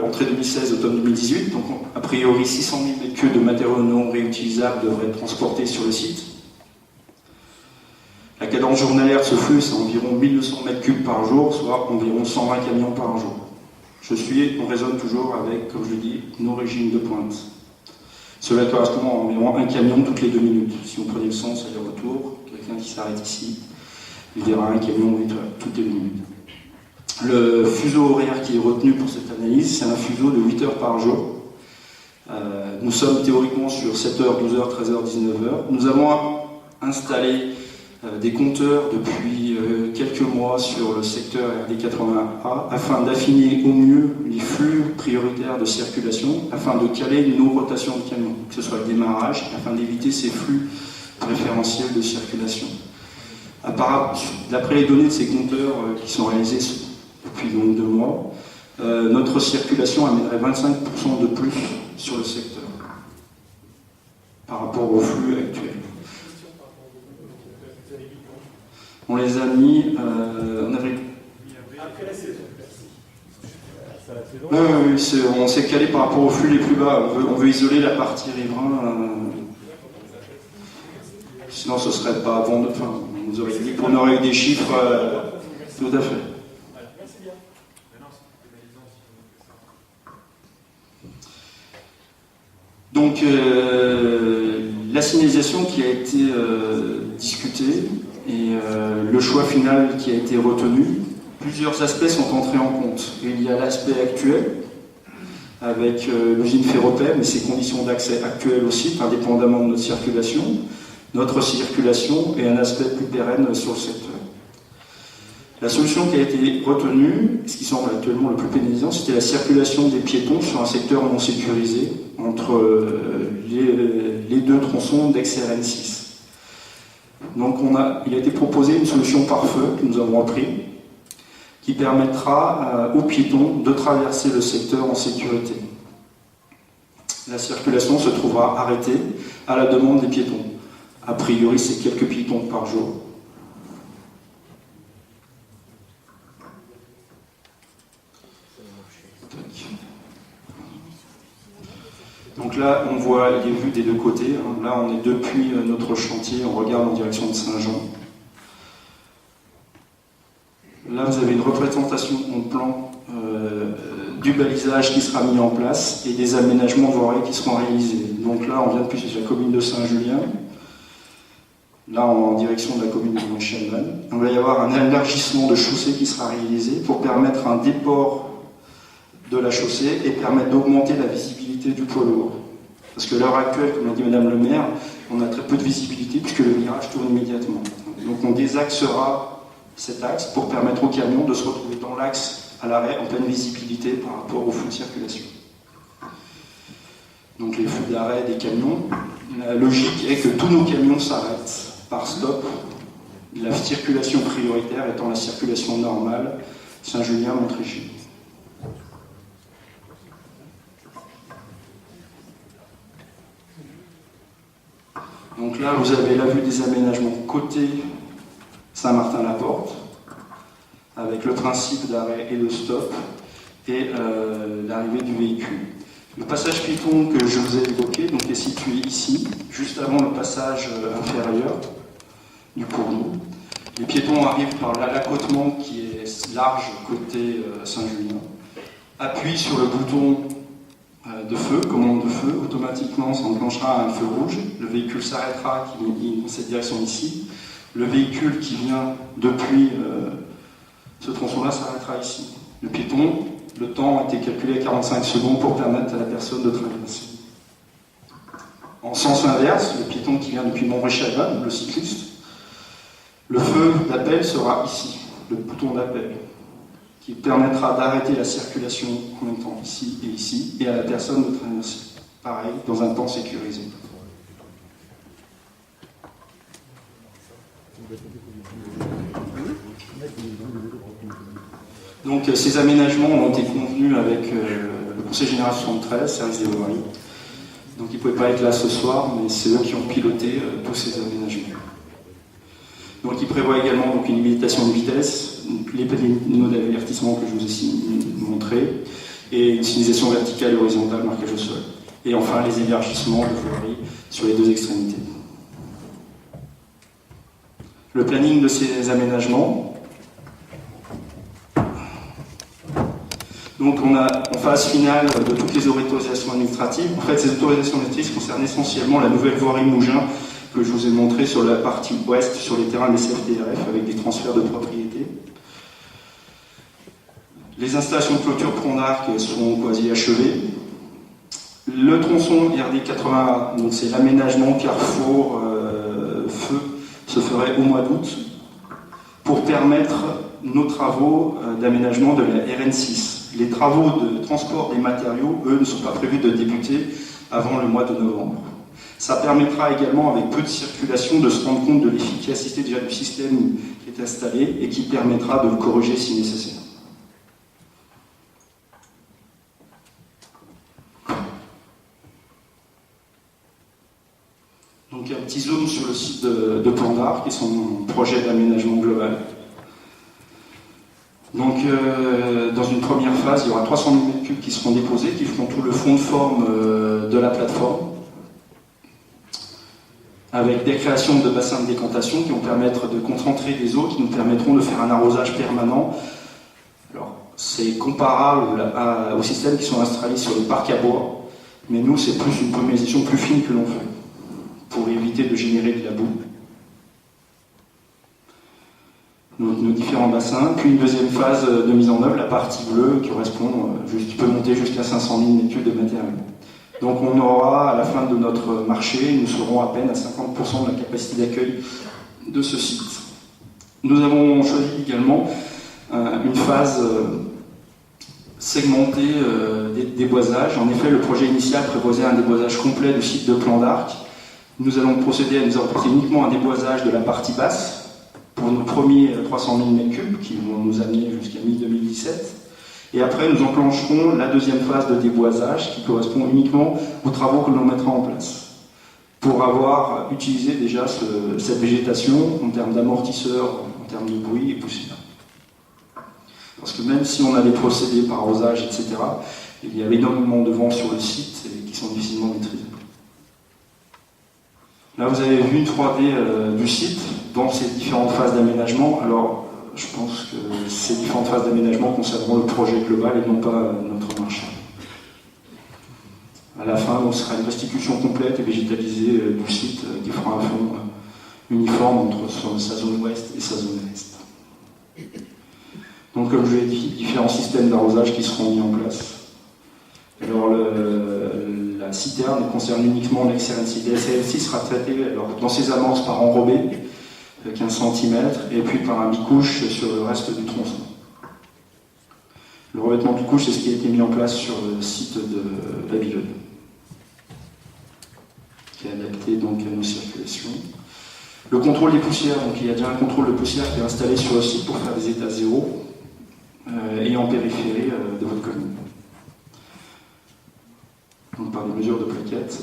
entrée 2016, automne 2018. Donc a priori 600 000 m3 de matériaux non réutilisables devraient être transportés sur le site. La cadence journalière de ce flux, c'est environ 1200 m3 par jour, soit environ 120 camions par jour. On raisonne toujours avec, comme je le dis, nos régimes de pointe. Cela correspond à environ un camion toutes les 2 minutes. Si on prenait le sens aller-retour, quelqu'un qui s'arrête ici, il verra un camion toutes les 2 minutes. Le fuseau horaire qui est retenu pour cette analyse, c'est un fuseau de 8 heures par jour. Nous sommes théoriquement sur 7 heures, 12 heures, 13 heures, 19 heures. Nous avons installé des compteurs depuis quelques mois sur le secteur RD80A afin d'affiner au mieux les flux prioritaires de circulation, afin de caler nos rotations de camions, que ce soit le démarrage, afin d'éviter ces flux préférentiels de circulation. D'après les données de ces compteurs qui sont réalisés depuis donc 2 mois, notre circulation amènerait 25% de plus sur le secteur par rapport au flux actuel. On les a mis en avril. Après la saison. Oui, on s'est calé par rapport aux flux les plus bas. On veut isoler la partie riverain. Sinon, ce serait pas bon de fin. On nous aurait dit qu'on aurait eu des chiffres. Tout à fait. Merci bien. Donc, la signalisation qui a été discutée et le choix final qui a été retenu, plusieurs aspects sont entrés en compte. Il y a l'aspect actuel, avec l'usine Ferropem et ses conditions d'accès actuelles aussi, indépendamment de notre circulation et un aspect plus pérenne sur le secteur. La solution qui a été retenue, ce qui semble actuellement le plus pénalisant, c'était la circulation des piétons sur un secteur non sécurisé entre les 2 tronçons d'ex-RN6. Donc il a été proposé une solution par feu que nous avons appris, qui permettra aux piétons de traverser le secteur en sécurité. La circulation se trouvera arrêtée à la demande des piétons. A priori, c'est quelques piétons par jour. Donc là, on voit les vues des 2 côtés. Là, on est depuis notre chantier, on regarde en direction de Saint-Jean. Là, vous avez une représentation en plan du balisage qui sera mis en place et des aménagements voiries qui seront réalisés. Donc là, on vient depuis la commune de Saint-Julien. Là, en direction de la commune de Montchalman. On va y avoir un élargissement de chaussée qui sera réalisé pour permettre un déport de la chaussée et permettre d'augmenter la visibilité du poids lourd. Parce que à l'heure actuelle, comme l'a dit Madame le maire, on a très peu de visibilité puisque le virage tourne immédiatement. Donc on désaxera cet axe pour permettre aux camions de se retrouver dans l'axe à l'arrêt en pleine visibilité par rapport au flux de circulation. Donc les flux d'arrêt des camions, la logique est que tous nos camions s'arrêtent par stop, la circulation prioritaire étant la circulation normale Saint-Julien-Montérégie. Donc là, vous avez la vue des aménagements côté Saint-Martin-la-Porte, avec le principe d'arrêt et de stop, et l'arrivée du véhicule. Le passage piéton que je vous ai évoqué donc, est situé ici, juste avant le passage inférieur du cours d'eau. Les piétons arrivent par l'accotement qui est large côté Saint-Julien, appuient sur le bouton de feu, commande de feu, automatiquement s'enclenchera un feu rouge, le véhicule s'arrêtera qui est dans cette direction ici, le véhicule qui vient depuis ce tronçon-là s'arrêtera ici. Le piéton, le temps a été calculé à 45 secondes pour permettre à la personne de traverser. En sens inverse, le piéton qui vient depuis Montréchalban, le cycliste, le feu d'appel sera ici, le bouton d'appel, qui permettra d'arrêter la circulation en même temps ici, et à la personne de traverser. Pareil, dans un temps sécurisé. Donc ces aménagements ont été convenus avec le Conseil général 73, service des voiries. Donc ils ne pouvaient pas être là ce soir, mais c'est eux qui ont piloté tous ces aménagements. Donc il prévoit également donc, une limitation de vitesse, donc, les panneaux d'avertissement que je vous ai montrés, et une signalisation verticale et horizontale, marquage au sol. Et enfin les élargissements de voiries sur les 2 extrémités. Le planning de ces aménagements. Donc on a en phase finale de toutes les autorisations administratives. En fait, ces autorisations administratives concernent essentiellement la nouvelle voirie Mougins que je vous ai montré sur la partie ouest, sur les terrains des CFTRF, avec des transferts de propriété. Les installations de clôture tronc d'arc sont quasi achevées. Le tronçon RD80A, donc c'est l'aménagement carrefour feu, se ferait au mois d'août, pour permettre nos travaux d'aménagement de la RN6. Les travaux de transport des matériaux, eux, ne sont pas prévus de débuter avant le mois de novembre. Ça permettra également, avec peu de circulation, de se rendre compte de l'efficacité déjà du système qui est installé et qui permettra de le corriger si nécessaire. Donc un petit zoom sur le site de Plan d'Art, qui est son projet d'aménagement global. Donc dans une première phase, il y aura 300 000 m3 qui seront déposés, qui feront tout le fond de forme de la plateforme, avec des créations de bassins de décantation qui vont permettre de concentrer les eaux, qui nous permettront de faire un arrosage permanent. Alors, c'est comparable aux systèmes qui sont installés sur les parcs à bois, mais nous, c'est plus une polymérisation plus fine que l'on fait, pour éviter de générer de la boue. Nos différents bassins, puis une deuxième phase de mise en œuvre, la partie bleue qui correspond, qui peut monter jusqu'à 500 000 m3 de matériel. Donc on aura, à la fin de notre marché, nous serons à peine à 50% de la capacité d'accueil de ce site. Nous avons choisi également une phase segmentée des déboisages. En effet, le projet initial prévoyait un déboisage complet du site de Plan d'Arc. Nous allons procéder à uniquement un déboisage de la partie basse pour nos premiers 300 000 m3 qui vont nous amener jusqu'à mi-2017. Et après, nous enclencherons la deuxième phase de déboisage qui correspond uniquement aux travaux que l'on mettra en place pour avoir utilisé déjà cette végétation en termes d'amortisseurs, en termes de bruit et poussière. Parce que même si on a des procédés par arrosage, etc., il y a énormément de vent sur le site et qui sont difficilement maîtrisables. Là, vous avez vu une 3D du site dans ces différentes phases d'aménagement. Alors, je pense que ces différentes phases d'aménagement concerneront le projet global et non pas notre marché. À la fin, on sera une restitution complète et végétalisée du site qui fera un fond uniforme entre sa zone ouest et sa zone est. Donc, comme je l'ai dit, différents systèmes d'arrosage qui seront mis en place. Alors, la citerne concerne uniquement l'ex-RN6. L'ex-RN6 sera traité dans ses amorces par enrobé, 15 cm, et puis par un bicouche sur le reste du tronçon. Le revêtement bicouche, c'est ce qui a été mis en place sur le site de Babylone, qui est adapté donc à nos circulations. Le contrôle des poussières, donc il y a déjà un contrôle de poussière qui est installé sur le site pour faire des états zéro et en périphérie de votre commune. Donc par des mesures de plaquettes.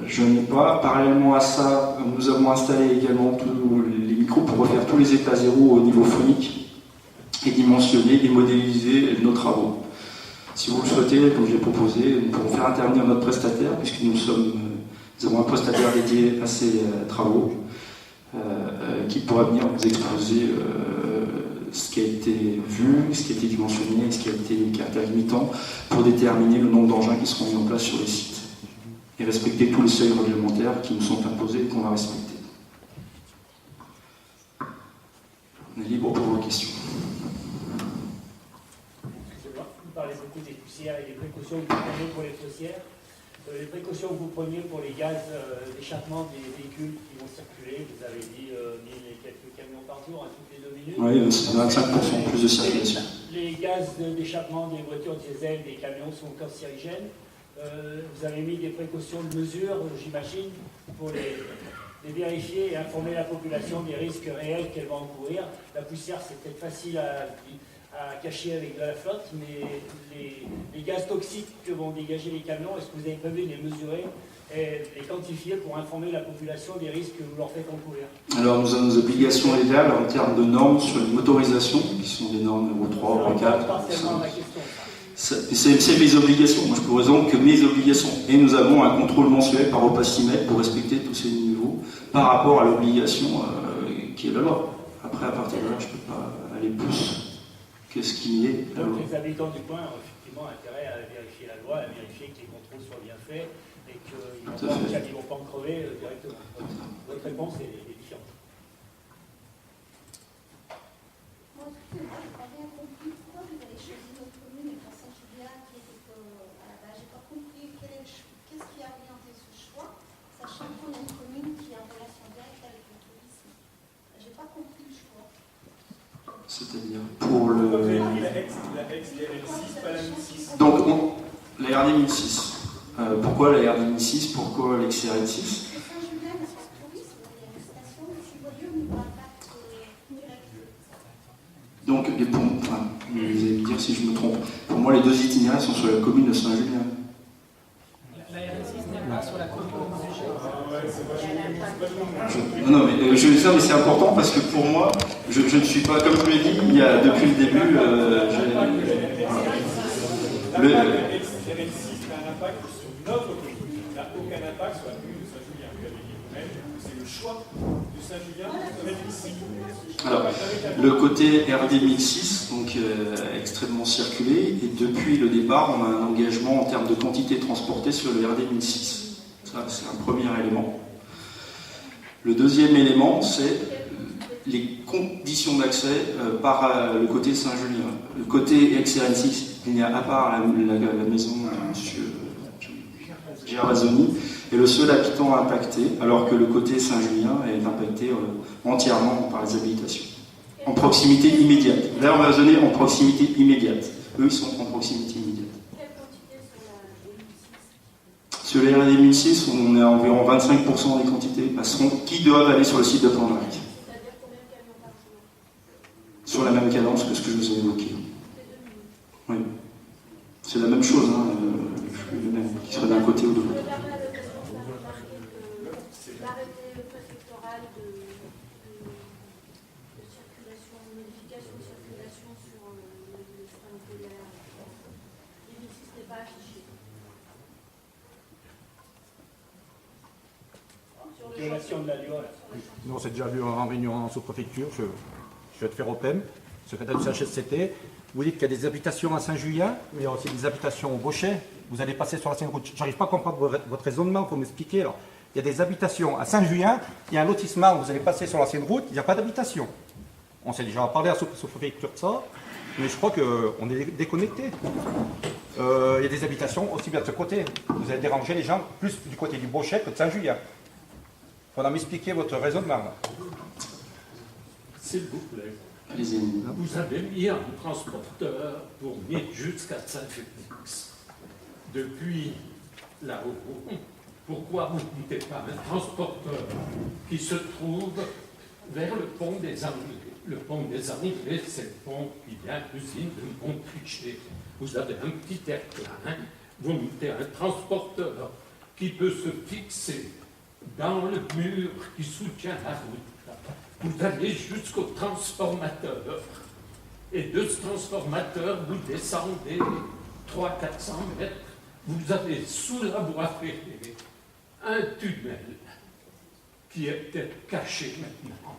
Je n'ai pas. Parallèlement à ça, nous avons installé également tous les micros pour refaire tous les états zéro au niveau phonique et dimensionner et modéliser nos travaux. Si vous le souhaitez, comme je l'ai proposé, nous pourrons faire intervenir notre prestataire, puisque nous avons un prestataire dédié à ces travaux, qui pourra venir vous exposer ce qui a été vu, ce qui a été dimensionné et ce qui a été caractère limitant pour déterminer le nombre d'engins qui seront mis en place sur les sites et respecter tous les seuils réglementaires qui nous sont imposés et qu'on va respecter. On est libre pour vos questions. Excusez-moi, vous parlez beaucoup des poussières et des précautions que vous prenez pour les poussières. Les précautions que vous preniez pour les gaz d'échappement des véhicules qui vont circuler, vous avez dit 1000 et quelques camions par jour, toutes les 2 minutes. Oui, c'est 25% plus de circulation. Les gaz d'échappement des voitures diesel, des camions sont cancérigènes. Vous avez mis des précautions de mesure, j'imagine, pour les vérifier et informer la population des risques réels qu'elle va encourir. La poussière, c'est peut-être facile à cacher avec de la flotte, mais les gaz toxiques que vont dégager les camions, est-ce que vous avez prévu de les mesurer et les quantifier pour informer la population des risques que vous leur faites encourir? Alors nous avons nos obligations légales en termes de normes sur les motorisations, qui sont des normes Euro 3, Euro 4. C'est mes obligations. Moi, je peux raisonner que mes obligations. Et nous avons un contrôle mensuel par opacimètre pour respecter tous ces niveaux par rapport à l'obligation qui est la loi. Après, à partir de là, je ne peux pas aller plus que ce qui est la loi. Donc les habitants du coin ont effectivement intérêt à vérifier la loi, à vérifier que les contrôles soient bien faits et qu'ils ne vont pas en crever directement. Votre réponse est différente. Moi, je n'ai pas bien compris pourquoi vous avez choisi notre commune et pas Saint-Julien qui était à la base. Je n'ai pas compris qu'est-ce qui a orienté ce choix, sachant qu'on a une commune qui est en relation directe avec le tourisme. Je n'ai pas compris. c'est-à-dire pour le... La ex-RL6, pas la 1006. Donc, la RD 1006. Pourquoi la RD 1006? Pourquoi l'ex-RL6? Saint-Julien, l'espace tourisme, il y a une station de Suboyeux au niveau impact direct. Donc, vous allez me dire si je me trompe. Pour moi, les deux itinéraires sont sur la commune de Saint-Julien. La RL6 n'est pas sur la commune de Non, mais je veux dire, mais c'est important parce que pour moi, je ne suis pas, comme je vous l'ai dit, il y a, depuis le début, Le RL6 a un impact sur notre commune. Il n'a aucun impact sur la commune de Saint-Julien. Vous l'avez dit vous-même, c'est le choix de Saint-Julien de se mettre ici. Alors, le côté RD 1006, donc extrêmement circulé, et depuis le départ, on a un engagement en termes de quantité transportée sur le RD 1006. Ça, c'est un premier élément. Le deuxième élément, c'est les conditions d'accès par le côté Saint-Julien. Le côté ex-RN6, il y a à part la maison de M. Gervasoni, est le seul habitant impacté, alors que le côté Saint-Julien est impacté entièrement par les habitations. En proximité immédiate. Là, on va donner en proximité immédiate. Eux, ils sont en proximité immédiate. Quelle quantité Sur sur la 2006? les RD 1006, on est à environ 25% des quantités qui doivent aller sur le site de Plan-Lac. C'est-à-dire combien de camions par jour? Sur la même cadence que ce que je vous ai évoqué. Oui. C'est la même chose, hein, le flux le même, qu'il soit d'un côté ou de l'autre. Le permis à l'occasion, vous avez remarqué que l'arrêté préfectoral de circulation, de modification de circulation sur les freins polaires, il n'existait pas affiché. Violation de la loi. Non, c'est déjà vu en réunion en sous-préfecture. Je vais te faire OPEM, secrétaire du CHSCT. Vous dites qu'il y a des habitations à Saint-Julien, mais il y a aussi des habitations au Brochet. Vous allez passer sur l'ancienne route. Je n'arrive pas à comprendre votre raisonnement, il faut m'expliquer. Alors, il y a des habitations à Saint-Julien, il y a un lotissement où vous allez passer sur l'ancienne route, il n'y a pas d'habitation. On s'est déjà parlé à la sous-préfecture de ça, mais je crois qu'on est déconnecté. Il y a des habitations aussi bien de ce côté. Vous allez déranger les gens plus du côté du Brochet que de Saint-Julien. Il faudra m'expliquer votre raisonnement. S'il vous plaît. Allez-y. Vous avez mis un transporteur pour venir jusqu'à Saint-Félix. Depuis là-haut, pourquoi vous ne mettez pas un transporteur qui se trouve vers le pont des Anglais? Le pont des Anglais, c'est le pont qui vient d'usine de Montricher. Vous avez un petit air-plein, vous mettez un transporteur qui peut se fixer dans le mur qui soutient la route. Vous allez jusqu'au transformateur. Et de ce transformateur, vous descendez 300-400 mètres. Vous avez sous la voie ferrée un tunnel qui est peut-être caché maintenant.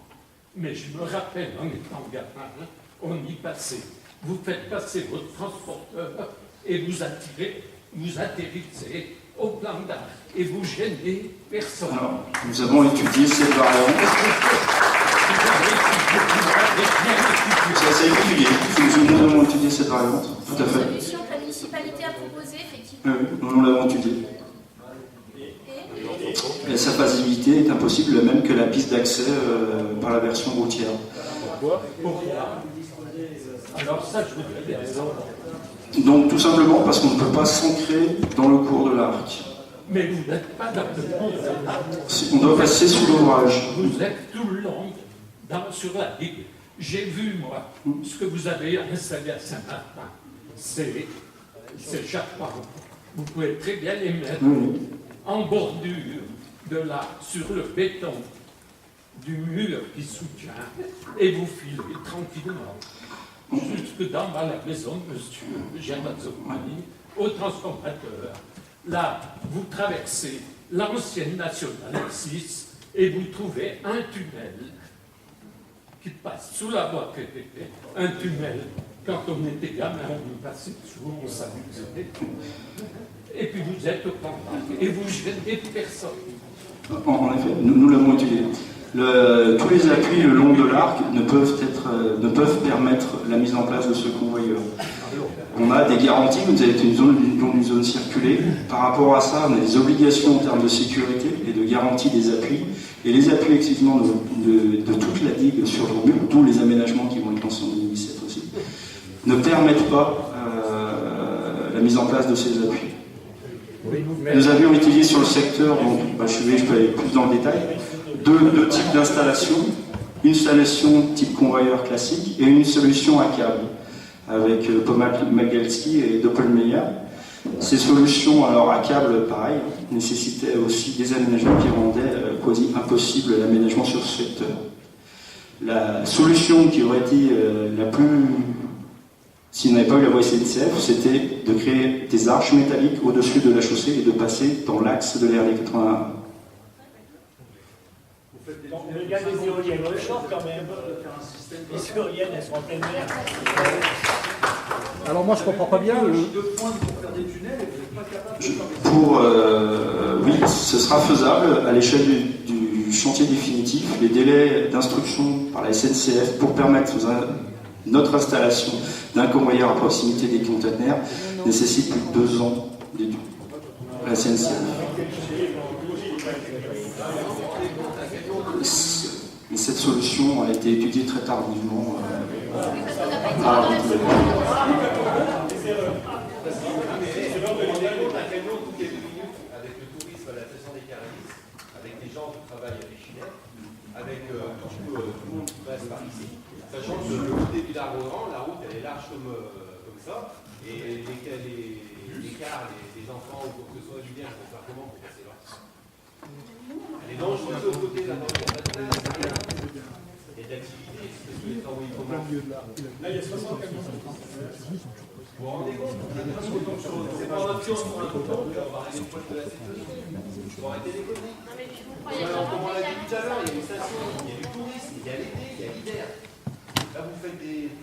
Mais je me rappelle, en étant gamin, on y passait. Vous faites passer votre transporteur et vous atterrissez au plan d'arc et vous gênez personne. Alors, nous avons étudié cette variante. Ça s'est étudié. Nous avons étudié cette variante, tout à fait. Solution que la municipalité a proposée, effectivement. Nous l'avons étudié. Et sa passivité est impossible, même que la piste d'accès par la version routière. Pourquoi? Alors ça, je voudrais bien raison. Donc tout simplement parce qu'on ne peut pas s'ancrer dans le cours de l'arc. Mais vous n'êtes pas dans le cours de l'arc. On doit passer sous l'ouvrage. Vous êtes tout le long sur la digue. J'ai vu, moi, ce que vous avez installé à Saint-Martin. C'est charpent. Vous pouvez très bien les mettre en bordure de là, sur le béton du mur qui soutient, et vous filez tranquillement jusque dans la maison de M. Gervasoni, au transformateur. Là, vous traversez l'ancienne nationale 6 et vous trouvez un tunnel qui passe sous la voie ferrée. Un tunnel, quand on était gamin, on passait dessous, on s'amusait. Et puis vous êtes au plan et vous gênez personne. En effet, nous l'avons étudié. Tous les appuis le long de l'arc ne peuvent permettre la mise en place de ce convoyeur. On a des garanties, vous avez une zone circulée. Par rapport à ça, on a des obligations en termes de sécurité et de garantie des appuis. Et les appuis, exclusivement, de toute la digue sur le mur, tous les aménagements qui vont être lancés en 2017, ne permettent pas la mise en place de ces appuis. Nous avions utilisé sur le secteur, donc je peux aller plus dans le détail, deux types d'installations. Une installation type convoyeur classique et une solution à câble avec Pomal-Magalski et Doppelmayr. Ces solutions alors à câble, pareil, nécessitaient aussi des aménagements qui rendaient quasi impossible l'aménagement sur ce secteur. La solution qui aurait été la plus, s'il n'avait pas eu la voie SNCF, c'était de créer des arches métalliques au-dessus de la chaussée et de passer dans l'axe de l'RD 81. Donc, le gars des éoliennes offshore, quand même. Les éoliennes, elles sont en pleine mer. Alors moi je comprends pas bien le... Oui, ce sera faisable à l'échelle du chantier définitif. Les délais d'instruction par la SNCF pour permettre notre installation d'un convoyeur à proximité des containers nécessitent plus de 2 ans d'études. La SNCF. Et cette solution a été étudiée très tardivement par la avec le tourisme à la saison des Caraïbes, avec des gens qui travaillent à Vichinette, avec tout le monde qui passe par ici, sachant que le route des Villars-Grand, la route elle est large comme ça, et les cars, les enfants ou quoi que ce soit du bien, ils vont faire comment pour passer là? Elle est dangereuse de l'autre côté là-bas, il y a pas de place, il y a d'activité, parce que les travaux ils commencent. Là il y a 60 camions. Vous vous rendez compte? C'est pas un pion pour un coton, on va arrêter le poil de la sécurité. Il faut arrêter les conneries. Comme on l'a dit tout à l'heure, il y a une station, il y a du tourisme, il y a l'été, il y a l'hiver. Là, vous faites des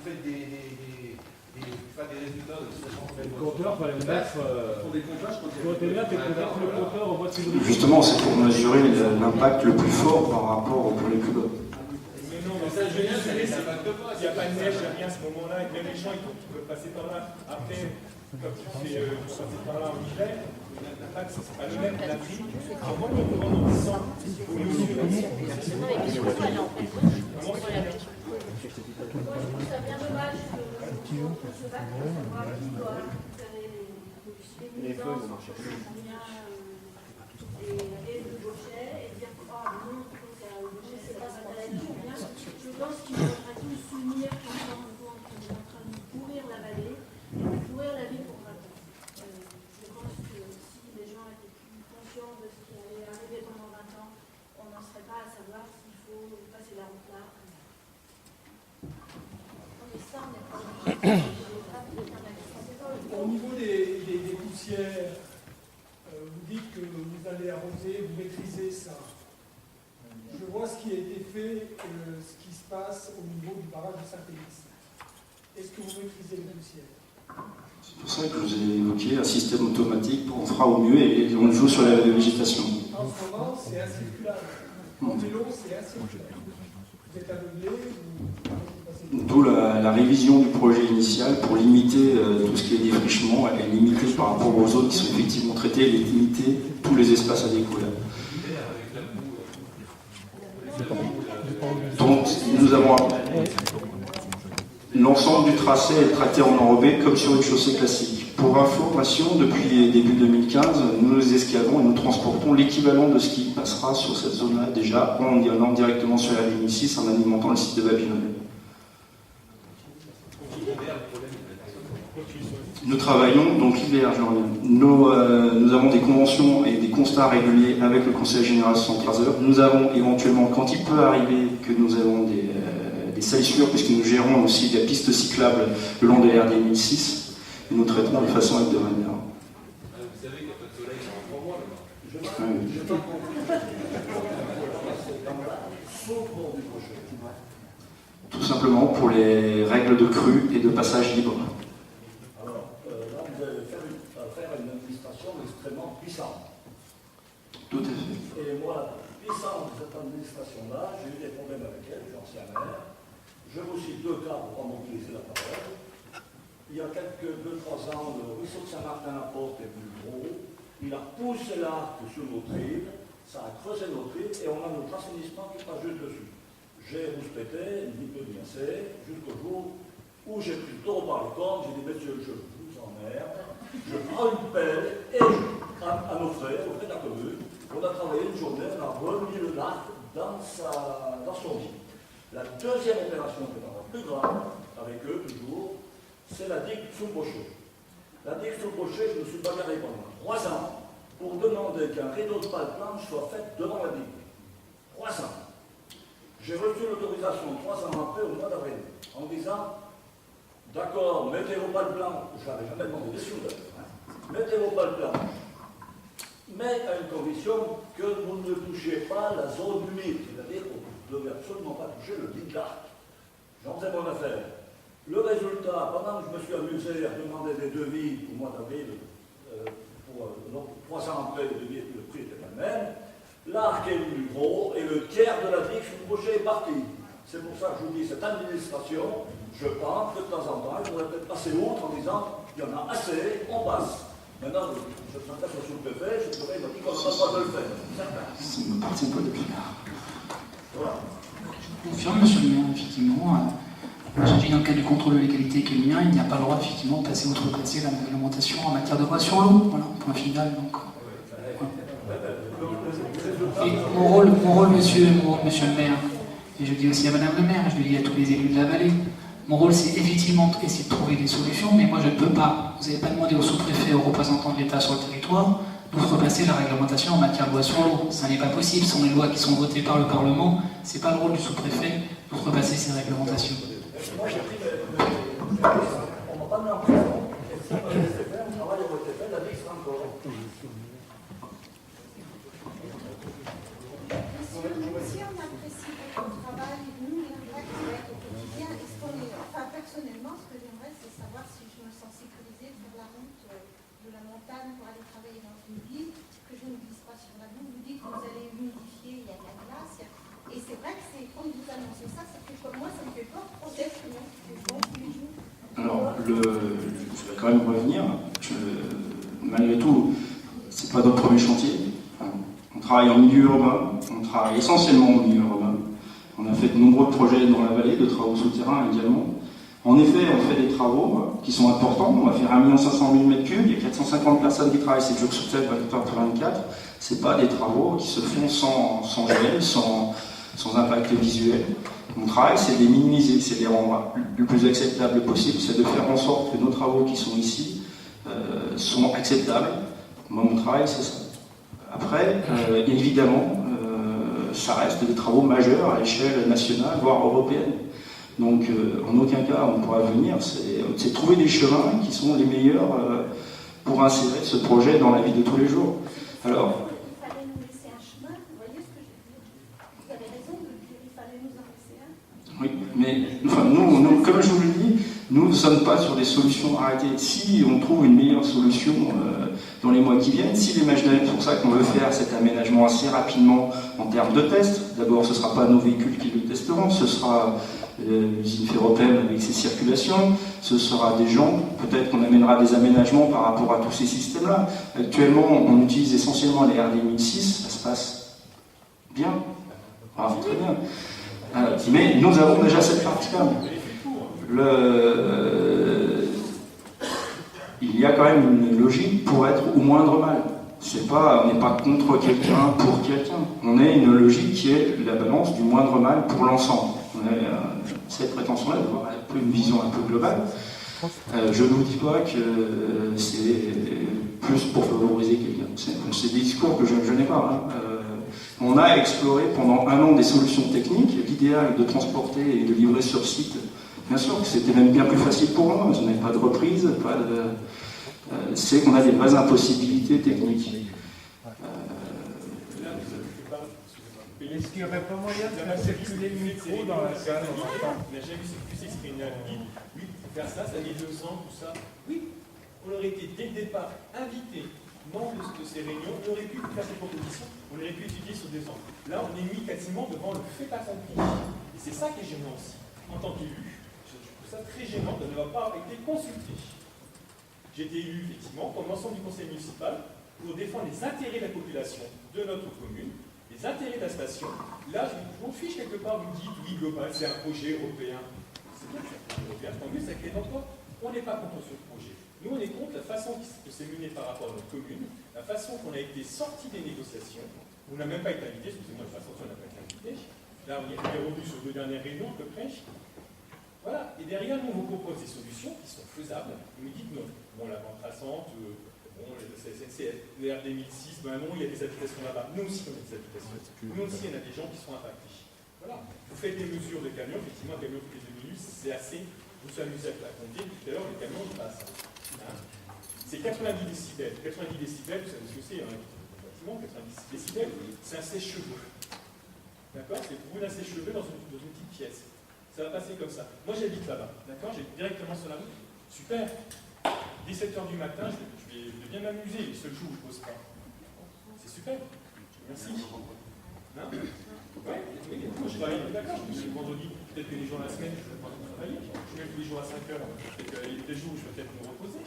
résultats de station. Le compteur, il fallait le mettre. Pour des comptages, quand il y a le compteur au mois de février. Justement, c'est pour mesurer l'impact le plus fort par rapport pour les plus bas. Mais non, mais ça, je veux dire, il n'y a pas de neige, il n'y a rien à ce moment-là, et même les gens, ils peuvent passer par là. Après, comme tu fais passer par là en hiver, l'impact, c'est pas le même, la vie. Comment on peut rendre 100 au milieu de Je trouve ça bien dommage qu'on se batte pour savoir qui doit récupérer les nuisances, combien et le gaucher, et dire que non, le gaucher c'est pas ça maladie ou bien. Je pense qu'il faudra tous s'unir quand on est en train de pourrir la vallée et de pourrir la vie pour 20 ans. Je pense que si les gens étaient plus conscients de ce qui allait arriver pendant 20 ans, on n'en serait pas à savoir s'il faut passer la route là. Au niveau des poussières, vous dites que vous allez arroser, vous maîtrisez ça. Je vois ce qui a été fait, ce qui se passe au niveau du barrage de Saint-Félix. Est-ce que vous maîtrisez les poussières? C'est pour ça que je vous ai évoqué un système automatique, on fera au mieux et on joue sur la végétation. En ce moment, c'est incirculable. En vélo, c'est incirculable. Vous êtes aveuglé, D'où la révision du projet initial pour limiter tout ce qui est défrichement et limiter par rapport aux zones qui sont effectivement traitées et limiter tous les espaces à découvert. Donc nous avons l'ensemble du tracé est traité en enrobé comme sur une chaussée classique. Pour information, depuis début 2015, nous escavons et nous transportons l'équivalent de ce qui passera sur cette zone-là déjà en allant directement sur la ligne 6 en alimentant le site de Babylone. Nous travaillons, donc l'hiver, nous avons des conventions et des constats réguliers avec le Conseil général centraliseur. Nous avons éventuellement, quand il peut arriver que nous avons des salissures, puisque nous gérons aussi des pistes cyclables le long de la RD 1006, et nous traitons de façon hebdomadaire. Vous savez qu'il n'y a pas de soleil pendant 3 mois là-bas. Tout simplement pour les règles de crue et de passage libre. Extrêmement puissante. Tout à fait. Et moi, la puissance de cette administration-là, j'ai eu des problèmes avec elle, j'en suis amer. Je vous cite 2 cas pour pas m'utiliser la parole. Il y a 2-3 ans, le ruisseau de Saint-Martin-la-Porte est plus gros. Il a poussé l'arc sur notre île, ça a creusé notre île et on a notre assainissement qui passe juste dessus. J'ai rouspété, ni peu ni assez, jusqu'au jour où j'ai pris le taureau par les cornes, j'ai dit, messieurs, je vous emmerde, je prends une pelle et à nos frères, aux frères de la commune, on a travaillé une journée, on a remis le lac dans son lit. La deuxième opération qui est encore plus grave, avec eux toujours, c'est la digue sous Brochet. La digue sous Brochet, je me suis bagarré pendant 3 ans pour demander qu'un rideau de pale planche soit fait devant la digue. 3 ans. J'ai reçu l'autorisation 3 ans après, au mois d'avril, en disant, d'accord, mettez vos pales blanches, je n'avais jamais demandé des sous, mettez vos pales blanches, mais à une condition que vous ne touchiez pas la zone humide, c'est-à-dire que vous ne devez absolument pas toucher le lit de l'arc. J'en faisais mon affaire. Le résultat, pendant que je me suis amusé à demander des devis au mois d'avril, pour 3 ans après, le prix était le même, l'arc est venu gros et le tiers de la digue sous le Brochet est parti. C'est pour ça que je vous dis, cette administration, je pense que de temps en temps, il faudrait peut-être passer outre en disant, il y en a assez, on passe. Maintenant, je m'intéresse au sous-préfet, je pourrais dire qu'on n'a pas le droit de le faire. Ça me appartient pas depuis là. Voilà. Je confirme, monsieur le maire, effectivement, j'ai dit dans le cadre du contrôle de légalité qui est le mien, il n'y a pas le droit, effectivement, de passer outrepasser la réglementation en matière de loi sur l'eau. Voilà, point final. Donc, voilà. Et mon rôle, monsieur le maire, et je dis aussi à madame le maire, je le dis à tous les élus de la vallée, mon rôle, c'est effectivement essayer de trouver des solutions, mais moi, je ne peux pas. Vous n'avez pas demandé au sous-préfet, aux représentants de l'État sur le territoire, d'outrepasser la réglementation en matière de loi sur l'eau. Ça n'est pas possible. Ce sont les lois qui sont votées par le Parlement. Ce n'est pas le rôle du sous-préfet d'outrepasser ces réglementations. Moi, j'ai pris on m'a pas mis en prison. Et si on avait laissé faire, le travail aurait été fait, la vie sera encore. Si on apprécie votre travail, nous, l'impact va être au quotidien. Personnellement, ce que j'aimerais, c'est savoir si je me sens sécurisée de faire la route de la montagne pour aller travailler dans une ville, que je ne glisse pas sur la boue. Vous dites que vous allez humidifier, il y a de la glace. Et c'est vrai que quand vous annoncez ça, ça fait comme moi, ça me fait peur. Honnêtement, c'est bon tous les jours. Alors, je vais quand même revenir. Malgré tout, c'est pas notre premier chantier. On travaille en milieu urbain, on travaille essentiellement en milieu urbain. On a fait de nombreux projets dans la vallée, de travaux souterrains également. En effet, on fait des travaux qui sont importants. On va faire 1 500 000 m3. Il y a 450 personnes qui travaillent 7 jours sur 7, 24 sur 24. Ce n'est pas des travaux qui se font sans gel, sans impact visuel. Mon travail, c'est de les minimiser, c'est de les rendre le plus acceptables possible. C'est de faire en sorte que nos travaux qui sont ici sont acceptables. Moi, mon travail, c'est ça. Après, évidemment, ça reste des travaux majeurs à l'échelle nationale, voire européenne. Donc, en aucun cas, on pourra venir. C'est trouver des chemins qui sont les meilleurs pour insérer ce projet dans la vie de tous les jours. Alors, il fallait nous laisser un chemin. Vous voyez ce que je veux dire? Vous avez raison de dire qu'il fallait nous en laisser un. oui, mais enfin, nous, comme je vous le dis, nous ne sommes pas sur des solutions arrêtées. Si on trouve une meilleure solution dans les mois qui viennent, si l'imagination, c'est pour ça qu'on veut faire cet aménagement assez rapidement en termes de tests. D'abord, ce ne sera pas nos véhicules qui le testeront, ce sera l'usine Ferropem avec ses circulations, ce sera des gens, peut-être qu'on amènera des aménagements par rapport à tous ces systèmes-là. Actuellement, on utilise essentiellement les RD 1006, ça se passe bien, très bien. Mais nous avons déjà cette partie-là. Il y a quand même une logique pour être au moindre mal. On n'est pas contre quelqu'un pour quelqu'un. On est une logique qui est la balance du moindre mal pour l'ensemble. On a cette prétention-là d'avoir un peu une vision un peu globale. Je ne vous dis pas que c'est plus pour favoriser quelqu'un. C'est des discours que je n'ai pas. On a exploré pendant 1 an des solutions techniques. L'idéal de transporter et de livrer sur site, bien sûr que c'était même bien plus facile pour moi. Je n'avais pas de reprise, c'est qu'on a des vraies impossibilités techniques. Est-ce qu'il n'y aurait pas moyen de faire circuler le micro dans la salle? Mais j'ai vu s'exprimer une ligne. Oui, faire ça, ça dit 200, tout ça. Oui, on aurait été dès le départ invité, membres de ces réunions, on aurait pu faire ces propositions, on aurait pu étudier sur 2 ans. Là, on est mis quasiment devant le fait accompli. Et c'est ça qui est gênant aussi. En tant qu'élu, je trouve ça très gênant de n'avoir pas été consulté. J'ai été élu, effectivement, comme l'ensemble du conseil municipal, pour défendre les intérêts de la population de notre commune, les intérêts de la station. Là, je m'en fiche quelque part, vous me dites, oui, global, c'est un projet européen. c'est bien, européen, tant mieux, ça crée d'emplois. On n'est pas contre ce projet. Nous, on est contre la façon que c'est mené par rapport à notre commune, la façon qu'on a été sorti des négociations. On n'a même pas été invité, excusez-moi, de toute façon, on n'a pas été invité. Là, on est revenu sur 2 dernières réunions, à peu près. Voilà. Et derrière, nous, on vous propose des solutions qui sont faisables. Vous nous dites non. Bon, la bande traçante, bon, le SNCF, le RD1006, ben non, il y a des habitations là-bas. Nous aussi, on a des habitations. Nous aussi, il y en a des gens qui sont impactés. Voilà. Vous faites des mesures de camions, effectivement, un camion toutes les 2 minutes, c'est assez. Vous vous amusez à la compter, tout à l'heure, le camion, il passe. Hein, c'est 90 décibels. 90 décibels, vous savez ce que c'est, hein, effectivement, 90 décibels, c'est un sèche-cheveux. D'accord? C'est le bruit d'un sèche-cheveux dans une petite pièce. Ça va passer comme ça. Moi, j'habite là-bas. D'accord? J'habite directement sur la route. Super. 17h du matin, je vais bien m'amuser. Le seul jour où je ne pose pas. C'est super. Merci. Hein? Ouais, oui, moi je travaille, d'accord, le vendredi, peut-être que les jours de la semaine, je ne vais pas travailler. Je mets tous les jours à 5h, peut-être qu'il y a des jours où je vais peut-être me reposer.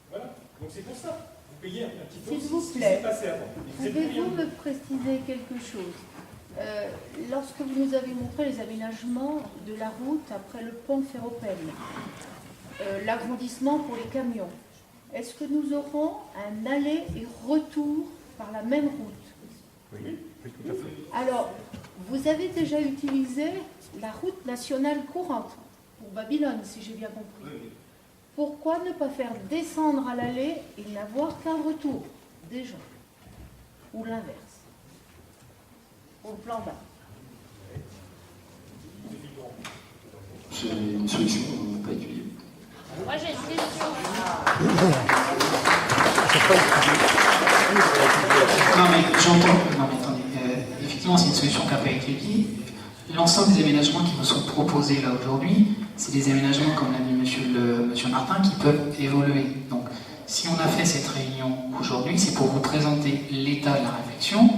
Voilà, donc c'est pour ça. Vous payez un petit peu S'il vous ce qui plaît, s'est passé avant. pouvez-vous me préciser quelque chose? Lorsque vous nous avez montré les aménagements de la route après le pont Ferropem, l'agrandissement pour les camions, est-ce que nous aurons un aller et retour par la même route? Oui, tout à fait. Alors, vous avez déjà utilisé la route nationale courante pour Babylone, si j'ai bien compris. Pourquoi ne pas faire descendre à l'aller et n'avoir qu'un retour, déjà? Ou l'inverse? Au plan bas. C'est une solution pas étudiée. Moi j'ai une question. Non mais j'entends. Non mais attendez. Effectivement, c'est une solution qui n'a pas été étudiée. L'ensemble des aménagements qui vous sont proposés là aujourd'hui, c'est des aménagements, comme l'a dit monsieur Martin, qui peuvent évoluer. Donc, si on a fait cette réunion aujourd'hui, c'est pour vous présenter l'état de la réflexion,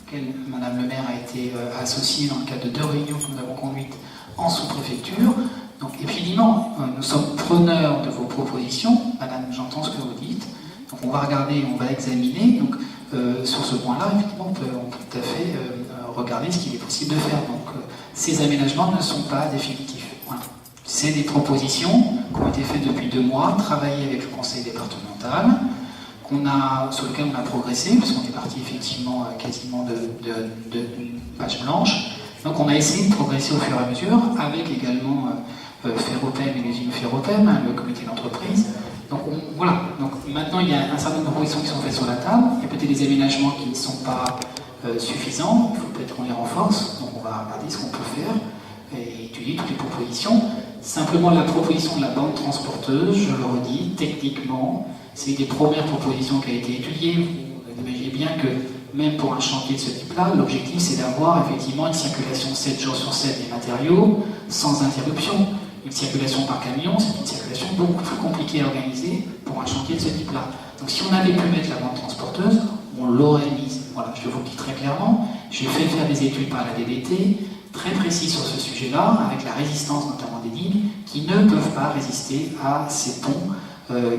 auquel Madame le maire a été associée dans le cadre de 2 réunions que nous avons conduites en sous-préfecture. Donc, évidemment, nous sommes preneurs de vos propositions. Madame, j'entends ce que vous dites. Donc, on va regarder, on va examiner. Donc, sur ce point-là, effectivement, on peut tout à fait regarder ce qu'il est possible de faire. Donc, ces aménagements ne sont pas définitifs. Voilà. C'est des propositions qui ont été faites depuis 2 mois, travaillées avec le conseil départemental, sur lequel on a progressé, parce qu'on est parti effectivement quasiment d'une page blanche. Donc, on a essayé de progresser au fur et à mesure, avec également Ferropem et l'usine Ferropem, le comité d'entreprise. Donc voilà, donc maintenant il y a un certain nombre de propositions qui sont faites sur la table, il y a peut-être des aménagements qui ne sont pas suffisants, il faut peut-être qu'on les renforce, donc on va regarder ce qu'on peut faire et étudier toutes les propositions. Simplement la proposition de la bande transporteuse, je le redis, techniquement, c'est une des premières propositions qui a été étudiée. Vous imaginez bien que même pour un chantier de ce type-là, l'objectif c'est d'avoir effectivement une circulation 7 jours sur 7 des matériaux sans interruption. Une circulation par camion, c'est une circulation beaucoup plus compliquée à organiser pour un chantier de ce type-là. Donc si on avait pu mettre la bande transporteuse, on l'aurait mise. Voilà, je vous le dis très clairement. J'ai fait faire des études par la DDT, très précises sur ce sujet-là, avec la résistance notamment des digues, qui ne peuvent pas résister à ces ponts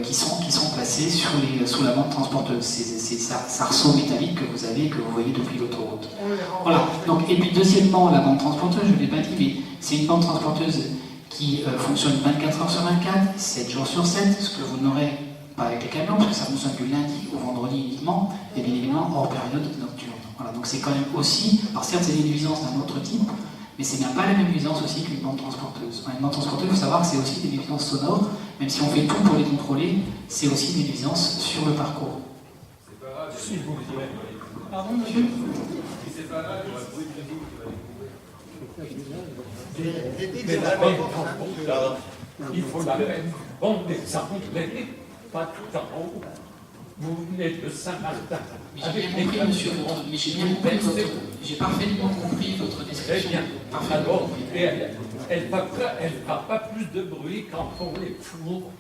qui sont placés sous la bande transporteuse. C'est ces arceaux métalliques que vous avez, que vous voyez depuis l'autoroute. Voilà. Donc, et puis deuxièmement, la bande transporteuse, je ne l'ai pas dit, mais c'est une bande transporteuse qui fonctionne 24 heures sur 24, 7 jours sur 7, ce que vous n'aurez pas avec les camions, parce que ça fonctionne du lundi au vendredi uniquement, et bien évidemment hors période nocturne. Voilà, donc c'est quand même aussi, alors certes c'est des nuisances d'un autre type, mais c'est bien pas la même nuisance aussi qu'une bande transporteuse. Une bande transporteuse, il faut savoir que c'est aussi des nuisances sonores, même si on fait tout pour les contrôler, c'est aussi des nuisances sur le parcours. C'est pas grave, si vous le direz. Pardon, monsieur? Si c'est pas grave, il y aura le bruit de vous qui va il faut la même bande désamblée, pas tout en haut. Vous venez de Saint-Martin. Mais j'ai bien compris, monsieur, mais j'ai parfaitement compris votre description. Très bien. Alors, elle ne fera pas plus de bruit quand on les fours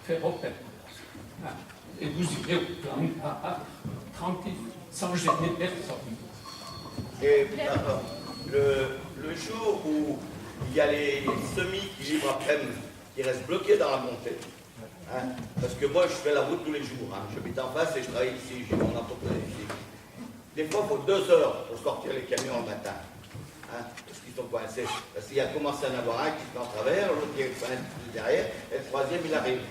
Ferropem. Et vous irez au plan tranquille, sans gêner personne. Et le jour où il y a les semis qui livrent après, qui restent bloqués dans la montée, hein, parce que moi je fais la route tous les jours, hein, j'habite en face et je travaille ici, j'ai mon entreprise ici. Des fois il faut 2 heures pour sortir les camions le matin. hein, parce qu'ils sont coincés. Parce qu'il y a commencé à en avoir un qui est en travers, l'autre qui est coincé derrière, et le troisième il arrive.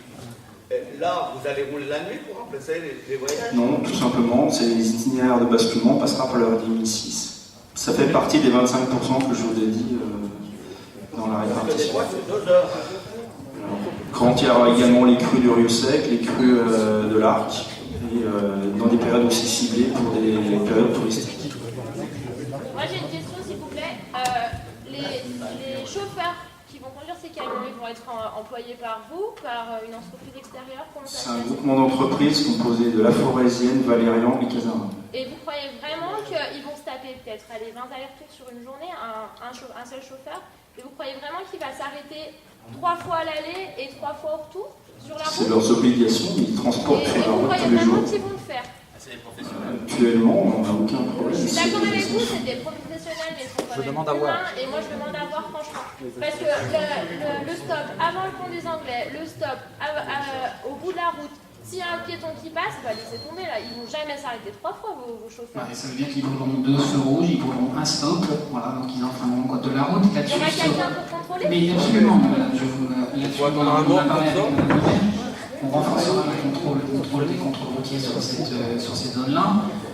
Et là, vous allez rouler la nuit pour remplacer les voyages? Non, tout simplement, c'est les itinéraires de basculement, on passera par l'heure 1006. Ça fait partie des 25% que je vous ai dit dans la répartition. Quand il y aura également les crues du Rio Sec, les crues de l'Arc, et dans des périodes aussi ciblées pour des périodes touristiques. Moi j'ai une question s'il vous plaît. Les chauffeurs qui vont conduire ces camions, ils vont être employés par vous, par une entreprise extérieure? C'est un groupement d'entreprises composé de La Forésienne, Valérian et Casarin. Et vous croyez vraiment qu'ils vont se taper peut-être 20 allers-retours sur une journée, un seul chauffeur? Et vous croyez vraiment qu'il va s'arrêter 3 fois à l'aller et 3 fois au retour sur la route? C'est leurs obligations, ils transportent sur la route tous les jours. Et vous croyez vraiment qu'ils vont le faire? C'est des professionnels. Actuellement, on n'a aucun problème. Je suis d'accord avec vous, c'est des professionnels, mais ils sont quand même humains, et moi je demande à voir franchement. Parce que le stop avant le pont des Anglais, le stop au bout de la route, s'il y a un piéton qui passe, bah laissez tomber là, ils vont jamais s'arrêter 3 fois vos chauffeurs. Ouais, ça veut dire qu'ils brûleront 2 feux rouges, ils brûleront un stop, voilà, donc ils enfreindront le code de la route. Il y aura quelqu'un pour contrôler? Mais absolument, voilà, là-dessus, on a parlé avec Madame le maire. On renforcera le contrôle des contrôles routiers sur ces zones-là.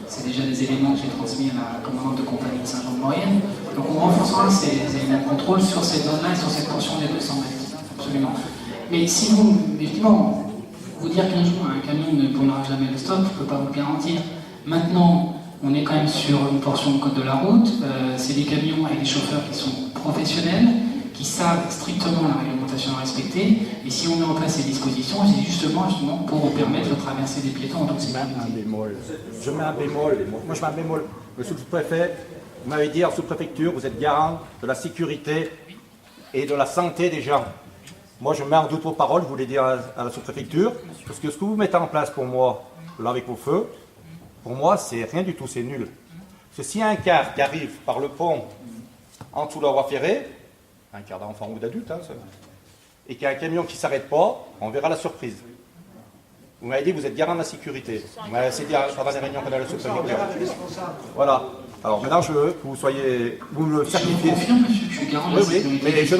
C'est déjà des éléments que j'ai transmis à la commandante de compagnie de Saint-Jean-de-Maurienne. Donc on renforcera ces éléments de contrôle sur ces zones-là et sur cette portion des 200 mètres. Absolument. Mais si vous, évidemment, vous dire qu'un jour un camion ne brûlera jamais le stop, je ne peux pas vous le garantir. Maintenant, on est quand même sur une portion de code de la route. C'est des camions avec des chauffeurs qui sont professionnels, qui savent strictement la réglementation à respecter, et si on met en place ces dispositions, c'est justement pour permettre de traverser des piétons en toute sécurité. Je mets un bémol. Moi, je mets un bémol. Le sous-préfet, vous m'avez dit en sous-préfecture, vous êtes garant de la sécurité et de la santé des gens. Moi, je mets en doute vos paroles, je vous l'ai dit à la sous-préfecture, parce que ce que vous mettez en place pour moi, là avec vos feux, pour moi, c'est rien du tout, c'est nul. Parce que s'il y a un car qui arrive par le pont en dessous de la voie ferrée, un quart d'enfant ou d'adulte, hein, et qu'il y a un camion qui ne s'arrête pas, on verra la surprise. Vous m'avez dit que vous êtes garant de la sécurité. Vous m'avez dit pendant les réunions qu'on a le sous-préfecture. Voilà. Alors maintenant, je veux que vous soyez, vous me certifiez. Je confirme, monsieur, je suis garant de la sécurité. Mais je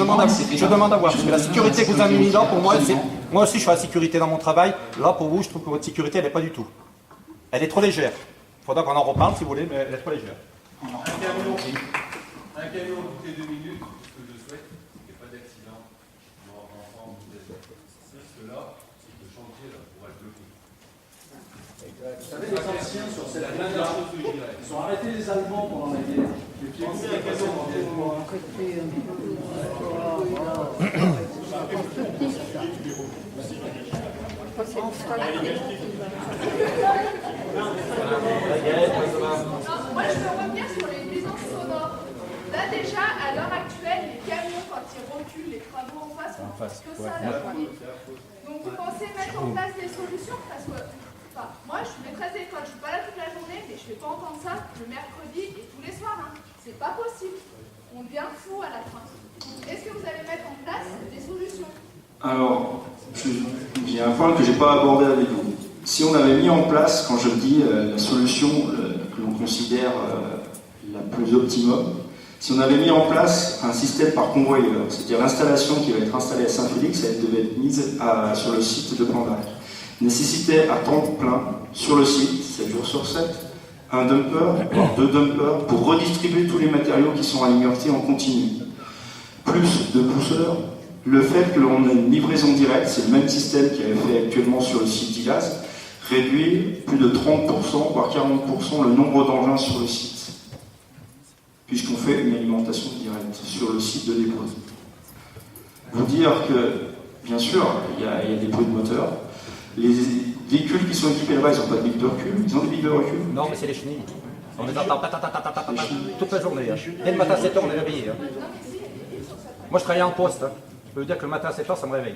demande à voir, parce que la sécurité que vous avez mis là, pour moi, c'est... Moi aussi, je fais la sécurité dans mon travail. Là, pour vous, je trouve que votre sécurité, elle n'est pas du tout. Elle est trop légère. Il faudra qu'on en reparle, si vous voulez, mais elle est trop légère. Un camion toutes les 2 minutes, ce que je souhaite, c'est qu'il n'y ait pas d'accident mort d'enfants ou d'enfants. Parce que là, c'est que le chantier là, pourra être bloqué. Vous savez, les anciens sur cette ligne-là, ils ont arrêté les Allemands pendant la guerre. Les pieds qui étaient passés dans des mois. Moi, je veux revenir sur les nuisances sonores. Là, déjà, à l'heure actuelle, les camions, quand ils reculent, les travaux en face, on ne que ça. Donc, vous pensez mettre en place des solutions? Parce que, enfin, moi, je suis maîtresse d'école, je ne suis pas là toute la journée, mais je ne vais pas entendre ça le mercredi et tous les soirs. Hein. C'est pas possible. On devient fou à la fin. Est-ce que vous allez mettre en place des solutions? Alors, il y a un point que je n'ai pas abordé avec vous. Si on avait mis en place, quand je dis la solution que l'on considère la plus optimum, si on avait mis en place un système par convoyeur, c'est-à-dire l'installation qui va être installée à Saint-Félix, elle devait être mise sur le site de Plan-d'Arc, nécessitait à temps plein sur le site, 7 jours sur 7, un dumper, voire 2 dumpers, pour redistribuer tous les matériaux qui sont alimentés en continu. Plus de pousseurs, le fait que l'on ait une livraison directe, c'est le même système qui est fait actuellement sur le site d'Ilas, réduit plus de 30%, voire 40% le nombre d'engins sur le site, puisqu'on fait une alimentation directe sur le site de dépôt. Vous dire que, bien sûr, il y a des bruits de moteur. Les véhicules qui sont équipés là-bas, ils n'ont pas de billes de recul. Ils ont des billes de recul. Non, mais c'est les chenilles. On les entend toute la journée. Hein. Dès le matin à 7h, on est réveillé. Hein. Moi, je travaillais en poste. Hein. Je peux vous dire que le matin à 7h, ça me réveille.